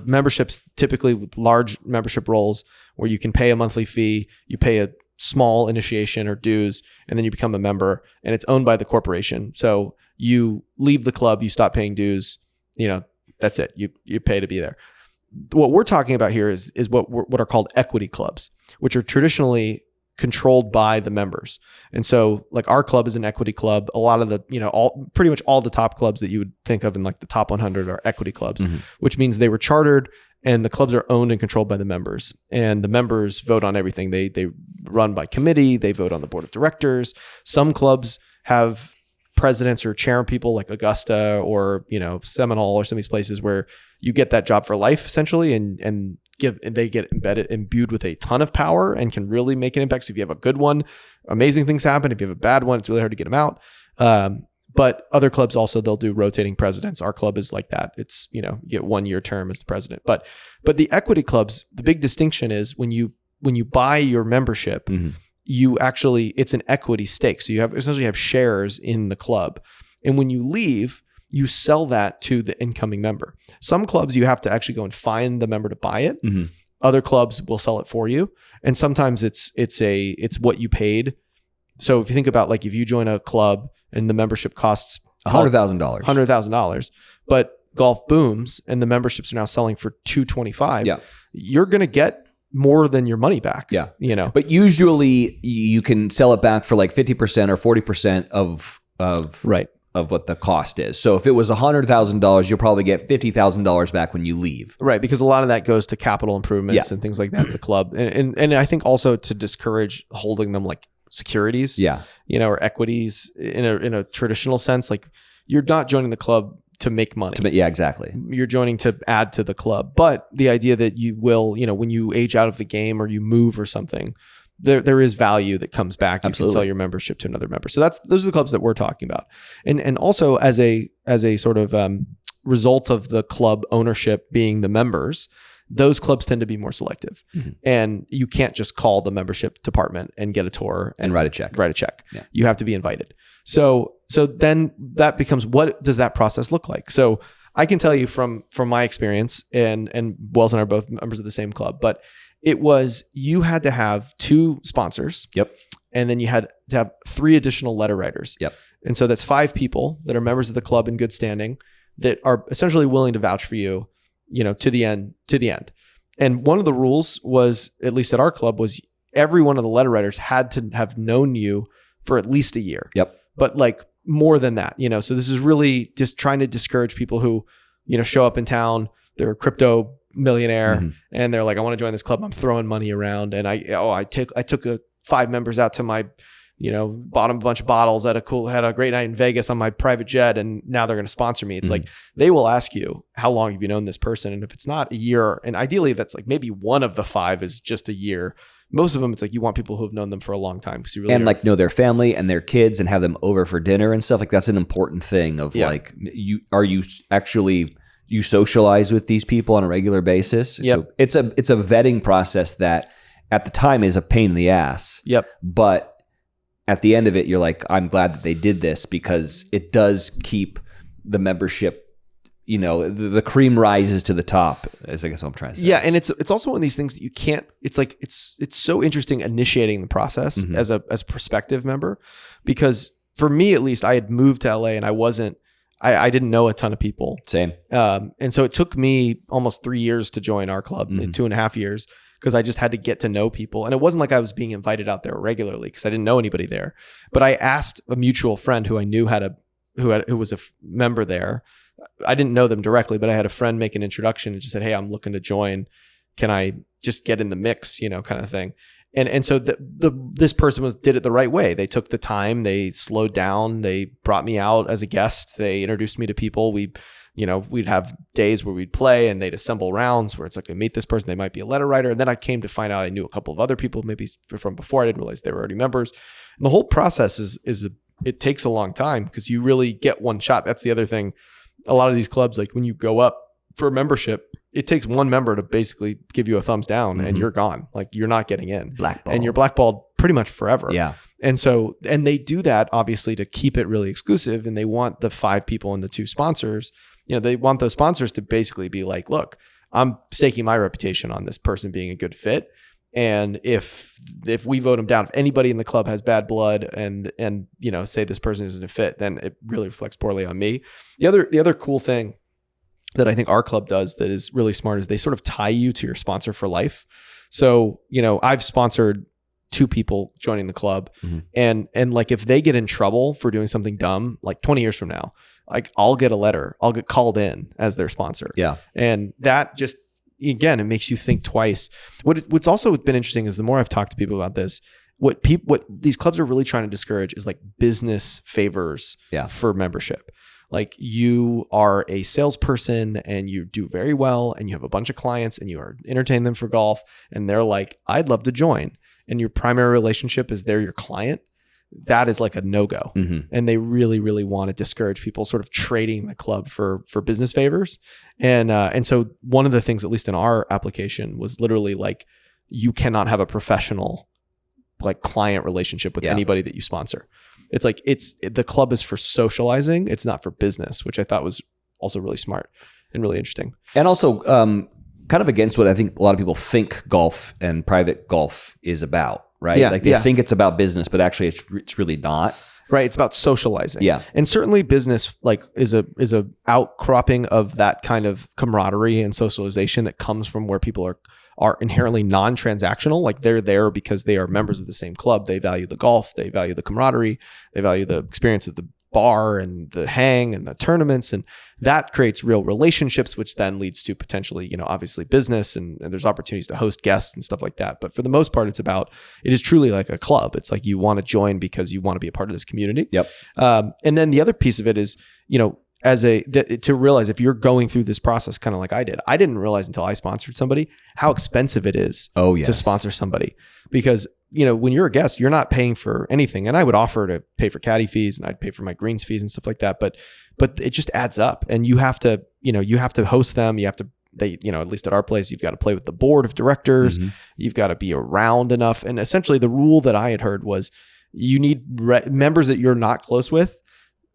memberships typically with large membership rolls where you can pay a monthly fee, you pay a small initiation or dues, and then you become a member, and it's owned by the corporation. So you leave the club, you stop paying dues, that's it. You pay to be there. What we're talking about here is what are called equity clubs, which are traditionally controlled by the members. And so like our club is an equity club. A lot of the, pretty much all the top clubs that you would think of in like the top 100 are equity clubs, which means they were chartered and the clubs are owned and controlled by the members, and the members vote on everything. They run by committee. They vote on the board of directors. Some clubs have presidents or chair people like Augusta or, Seminole or some of these places where you get that job for life essentially and they get imbued with a ton of power and can really make an impact. So if you have a good one, amazing things happen. If you have a bad one, it's really hard to get them out. But other clubs also, they'll do rotating presidents. Our club is like that. It's, you get 1 year term as the president. But the equity clubs, the big distinction is when you buy your membership, you actually, it's an equity stake. So you essentially have shares in the club. And when you leave, you sell that to the incoming member. Some clubs you have to actually go and find the member to buy it. Other clubs will sell it for you. And sometimes it's what you paid. So if you think about like if you join a club and the membership costs $100,000, but golf booms and the memberships are now selling for $225, you're going to get more than your money back. Yeah. But usually you can sell it back for like 50% or 40% of what the cost is. So if it was $100,000, you'll probably get $50,000 back when you leave. Right. Because a lot of that goes to capital improvements and things like that at the club. And I think also to discourage holding them like securities, or equities in a traditional sense. Like you're not joining the club to make money. Yeah, exactly. You're joining to add to the club. But the idea that you will, when you age out of the game or you move or something, there is value that comes back. You Absolutely. can sell your membership to another member. So those are the clubs that we're talking about. And also as a sort of result of the club ownership being the members, those clubs tend to be more selective. And you can't just call the membership department and get a tour and write a check. Yeah. You have to be invited. So then that becomes, what does that process look like? So I can tell you from my experience, and Wells and I are both members of the same club, but you had to have 2 sponsors. Yep. And then you had to have 3 additional letter writers. Yep. And so that's 5 people that are members of the club in good standing. that are essentially willing to vouch for you, to the end. And one of the rules was, at least at our club, was every one of the letter writers had to have known you for at least a year. Yep. But like more than that, so this is really just trying to discourage people who, show up in town, they're a crypto millionaire and they're like, I want to join this club. I'm throwing money around. And I took 5 members out to my, bought them a bunch of bottles had a great night in Vegas on my private jet. And now they're going to sponsor me. It's like, they will ask you, how long have you known this person? And if it's not a year, and ideally that's like maybe one of the 5 is just a year. Most of them, it's like you want people who have known them for a long time, because you really like know their family and their kids and have them over for dinner and stuff. Like that's an important thing of like, you socialize with these people on a regular basis. Yep. So it's a vetting process that at the time is a pain in the ass. Yep. But at the end of it, you're like, I'm glad that they did this, because it does keep the membership, the cream rises to the top, is I guess what I'm trying to say. Yeah. And it's also one of these things that you can't, it's like, it's so interesting initiating the process as a prospective member, because for me, at least, I had moved to LA and I didn't know a ton of people. Same. And so it took me almost 3 years to join our club, 2.5 years, because I just had to get to know people. And it wasn't like I was being invited out there regularly, because I didn't know anybody there. But I asked a mutual friend who I knew who was a member there. I didn't know them directly, but I had a friend make an introduction and just said, hey, I'm looking to join. Can I just get in the mix, kind of thing. And so this person did it the right way. They took the time, they slowed down, they brought me out as a guest, they introduced me to people. We'd have days where we'd play and they'd assemble rounds where it's like, I meet this person, they might be a letter writer. And then I came to find out I knew a couple of other people, maybe from before. I didn't realize they were already members. And the whole process it takes a long time, because you really get one shot. That's the other thing. A lot of these clubs, like when you go up for membership, it takes one member to basically give you a thumbs down and you're gone. Like you're not getting in. Blackball. And you're blackballed pretty much forever. Yeah. And so, and they do that obviously to keep it really exclusive, and they want the 5 people and the 2 sponsors, they want those sponsors to basically be like, look, I'm staking my reputation on this person being a good fit. And if we vote them down, if anybody in the club has bad blood and say this person isn't a fit, then it really reflects poorly on me. The other cool thing that I think our club does that is really smart is they sort of tie you to your sponsor for life. So, I've sponsored 2 people joining the club, and like if they get in trouble for doing something dumb, like 20 years from now, like I'll get a letter, I'll get called in as their sponsor. Yeah. And that just, again, it makes you think twice. What's also been interesting is the more I've talked to people about this, what these clubs are really trying to discourage is like business favors for membership. Like you are a salesperson and you do very well and you have a bunch of clients and you are entertaining them for golf, and they're like, I'd love to join. And your primary relationship is they're your client. That is like a no-go. And they really, really want to discourage people sort of trading the club for business favors. And so one of the things, at least in our application, was literally like, you cannot have a professional like client relationship with anybody that you sponsor. It's like, the club is for socializing. It's not for business, which I thought was also really smart and really interesting. And also kind of against what I think a lot of people think golf and private golf is about, right? Yeah, like they think it's about business, but actually it's really not. Right. It's about socializing. Yeah. And certainly business like is a outcropping of that kind of camaraderie and socialization that comes from where people are inherently non-transactional. Like they're there because they are members of the same club. They value the golf, they value the camaraderie, they value the experience at the bar and the hang and the tournaments. And that creates real relationships, which then leads to potentially, obviously business and there's opportunities to host guests and stuff like that. But for the most part, it is truly like a club. It's like you want to join because you want to be a part of this community. Yep. And then the other piece of it is, to realize if you're going through this process, kind of like I didn't realize until I sponsored somebody how expensive it is to sponsor somebody, because when you're a guest, you're not paying for anything. And I would offer to pay for caddy fees and I'd pay for my greens fees and stuff like that. But it just adds up, and you have to host them. You have to, at least at our place, you've got to play with the board of directors. You've got to be around enough. And essentially the rule that I had heard was you need members that you're not close with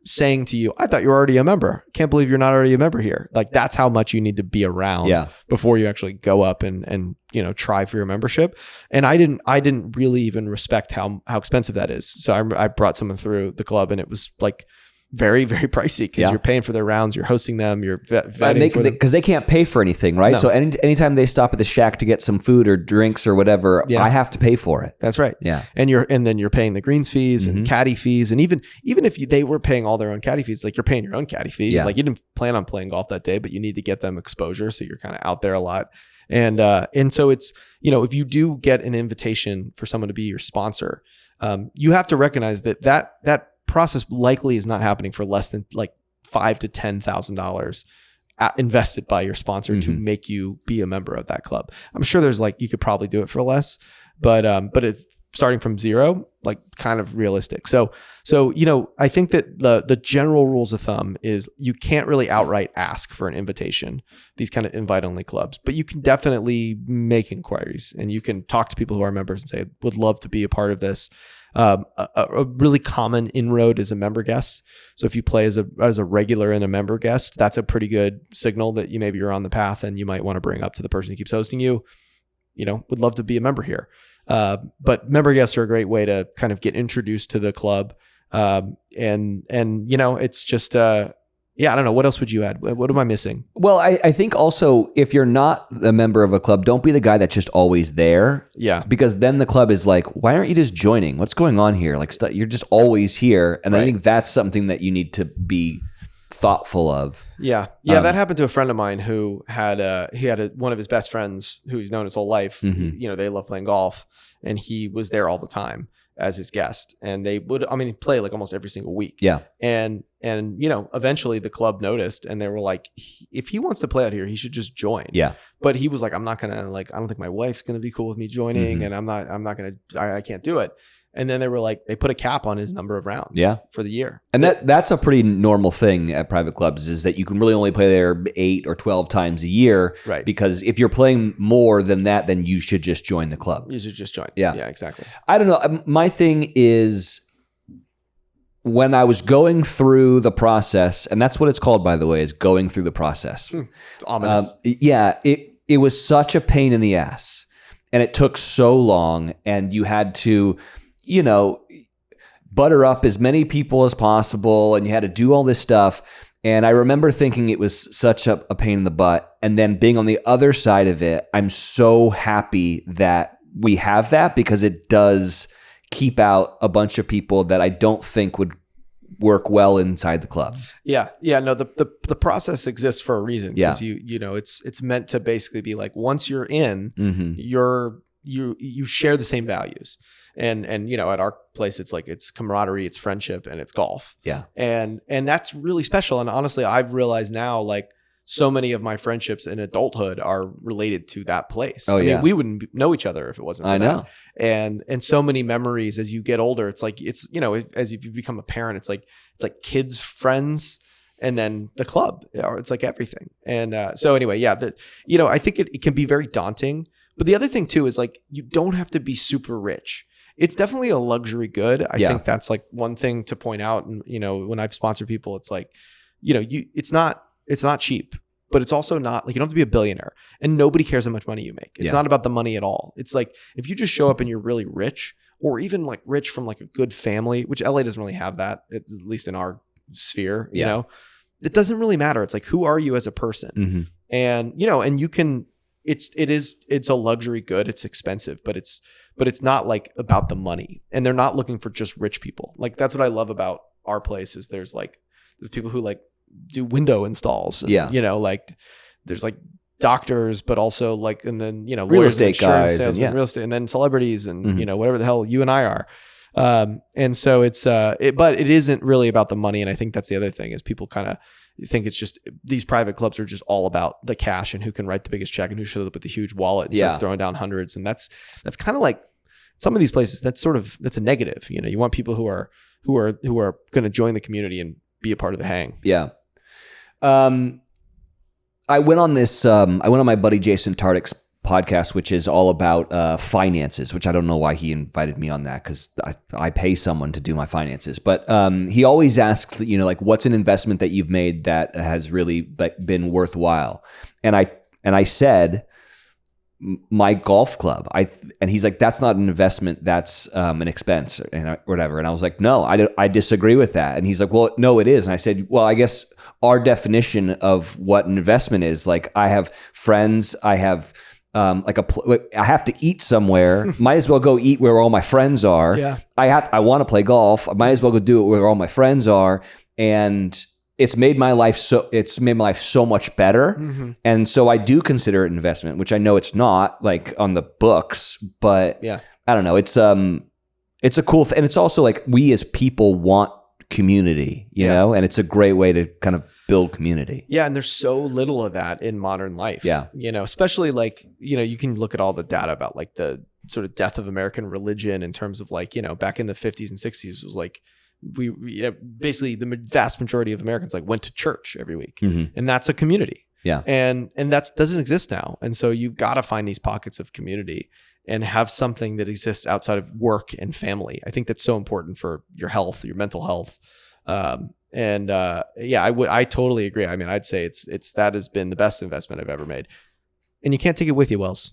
saying to you, I thought you were already a member. Can't believe you're not already a member here. Like that's how much you need to be around before you actually go up and try for your membership. And I didn't really even respect how expensive that is. So I brought someone through the club and it was like very, very pricey because you're paying for their rounds, you're hosting them, you're vetting for them. Because they can't pay for anything, right? No. So anytime they stop at the shack to get some food or drinks or whatever, I have to pay for it. That's right. Yeah. And then you're paying the greens fees and caddy fees. And even if they were paying all their own caddy fees, like you're paying your own caddy fee. Yeah. Like you didn't plan on playing golf that day, but you need to get them exposure. So you're kind of out there a lot. And so it's, if you do get an invitation for someone to be your sponsor, you have to recognize that process likely is not happening for less than like $5,000 to $10,000 invested by your sponsor to make you be a member of that club. I'm sure there's you could probably do it for less, but if starting from zero, kind of realistic. So I think that the general rules of thumb is you can't really outright ask for an invitation, these kind of invite only clubs, but you can definitely make inquiries and you can talk to people who are members and say, would love to be a part of this. A really common inroad is a member guest. So if you play as a regular and a member guest, that's a pretty good signal that maybe you're on the path and you might want to bring up to the person who keeps hosting you, would love to be a member here. But member guests are a great way to kind of get introduced to the club. It's just, I don't know. What else would you add? What am I missing? Well, I think also if you're not a member of a club, don't be the guy that's just always there. Yeah. Because then the club is like, why aren't you just joining? What's going on here? You're just always here. And I think that's something that you need to be thoughtful of. Yeah. Yeah. That happened to a friend of mine who had one of his best friends who he's known his whole life. They love playing golf and he was there all the time as his guest, and they would, play almost every single week. Yeah. And eventually the club noticed and they were like, if he wants to play out here, he should just join. Yeah. But he was like, I'm not going to I don't think my wife's going to be cool with me joining and I can't do it. And then they were like, they put a cap on his number of rounds for the year. And that's a pretty normal thing at private clubs is that you can really only play there 8 or 12 times a year. Right. Because if you're playing more than that, then you should just join the club. You should just join. Yeah. Yeah, exactly. I don't know. My thing is when I was going through the process, and that's what it's called, by the way, is going through the process. It's ominous. It was such a pain in the ass and it took so long and you had to, butter up as many people as possible and you had to do all this stuff. And I remember thinking it was such a pain in the butt. And then being on the other side of it, I'm so happy that we have that because it does keep out a bunch of people that I don't think would work well inside the club. Yeah. Yeah. No, the process exists for a reason. Yeah. Because it's meant to basically be like, once you're in, you share the same values. And at our place, it's camaraderie, it's friendship, and it's golf. Yeah. And that's really special. And honestly, I've realized now, so many of my friendships in adulthood are related to that place. Oh, yeah. We wouldn't know each other if it wasn't for I know. that. And so many memories as you get older, it's as you become a parent, it's like kids, friends, and then the club, it's like everything. And so anyway, I think it can be very daunting. But the other thing too is you don't have to be super rich. It's definitely a luxury good. I think that's one thing to point out. And, when I've sponsored people, it's it's not cheap, but it's also not you don't have to be a billionaire and nobody cares how much money you make. It's not about the money at all. It's if you just show up and you're really rich or even rich from a good family, which LA doesn't really have that, it's, at least in our sphere, it doesn't really matter. It's who are you as a person? And, and you can, it's a luxury good. It's expensive, but it's not about the money, and they're not looking for just rich people. That's what I love about our place is there's people who do window installs. And, there's doctors, but also and then, real estate guys and real estate, and then celebrities and, whatever the hell you and I are. And so it's, but it isn't really about the money. And I think that's the other thing is people kind of think it's just these private clubs are just all about the cash and who can write the biggest check and who shows up with the huge wallet and starts throwing down hundreds. And that's kind of some of these places, that's a negative. You want people who are going to join the community and be a part of the hang. Yeah. I went on my buddy Jason Tartick's podcast, which is all about finances, which I don't know why he invited me on that because I pay someone to do my finances. But he always asks, what's an investment that you've made that has really been worthwhile? And I said, my golf club. And he's like, that's not an investment. That's an expense and whatever. And I was like, no, I disagrare with that. And he's like, well, no, it is. And I said, well, I guess our definition of what an investment is, like, I have friends, I have I have to eat somewhere. Might as well go eat where all my friends are. Yeah. I want to play golf. I might as well go do it where all my friends are. And it's made my life so much better. Mm-hmm. And so I do consider it an investment, which I know it's not like on the books, but Yeah. I don't know. It's a cool thing. And it's also like, we as people want community, you know, and it's a great way to kind of build community. Yeah. And there's so little of that in modern life. Yeah. You know, especially like, you know, you can look at all the data about like the sort of death of American religion in terms of like, you know, back in the 50s and 60s was like, basically the vast majority of Americans like went to church every week, and that's a community. Yeah. And that doesn't exist now. And so you've got to find these pockets of community and have something that exists outside of work and family. I think that's so important for your health, your mental health. I totally agree. I mean, I'd say it's that has been the best investment I've ever made, and you can't take it with you, Wells.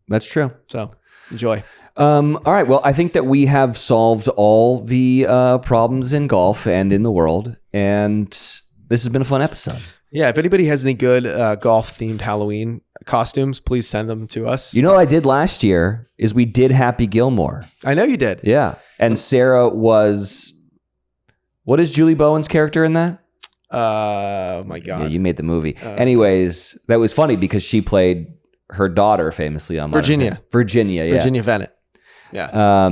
That's true. So enjoy. All right. Well, I think that we have solved all the problems in golf and in the world, and this has been a fun episode. Yeah. If anybody has any good golf themed Halloween costumes, please send them to us. You know what I did last year is we did Happy Gilmore. I know you did. Yeah. And Sarah was, what is Julie Bowen's character in that? Oh my God. Yeah, you made the movie. Anyways, that was funny because she played her daughter famously on Virginia. Virginia, yeah. Virginia Bennett. Yeah.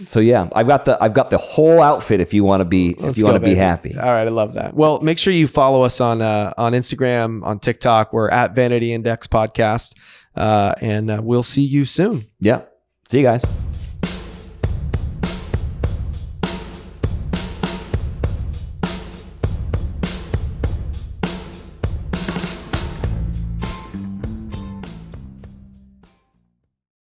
So yeah, I've got the whole outfit if you want to be be happy. All right, I love that. Well, make sure you follow us on Instagram, on TikTok. We're at Vanity Index Podcast, and we'll see you soon. Yeah. See you guys.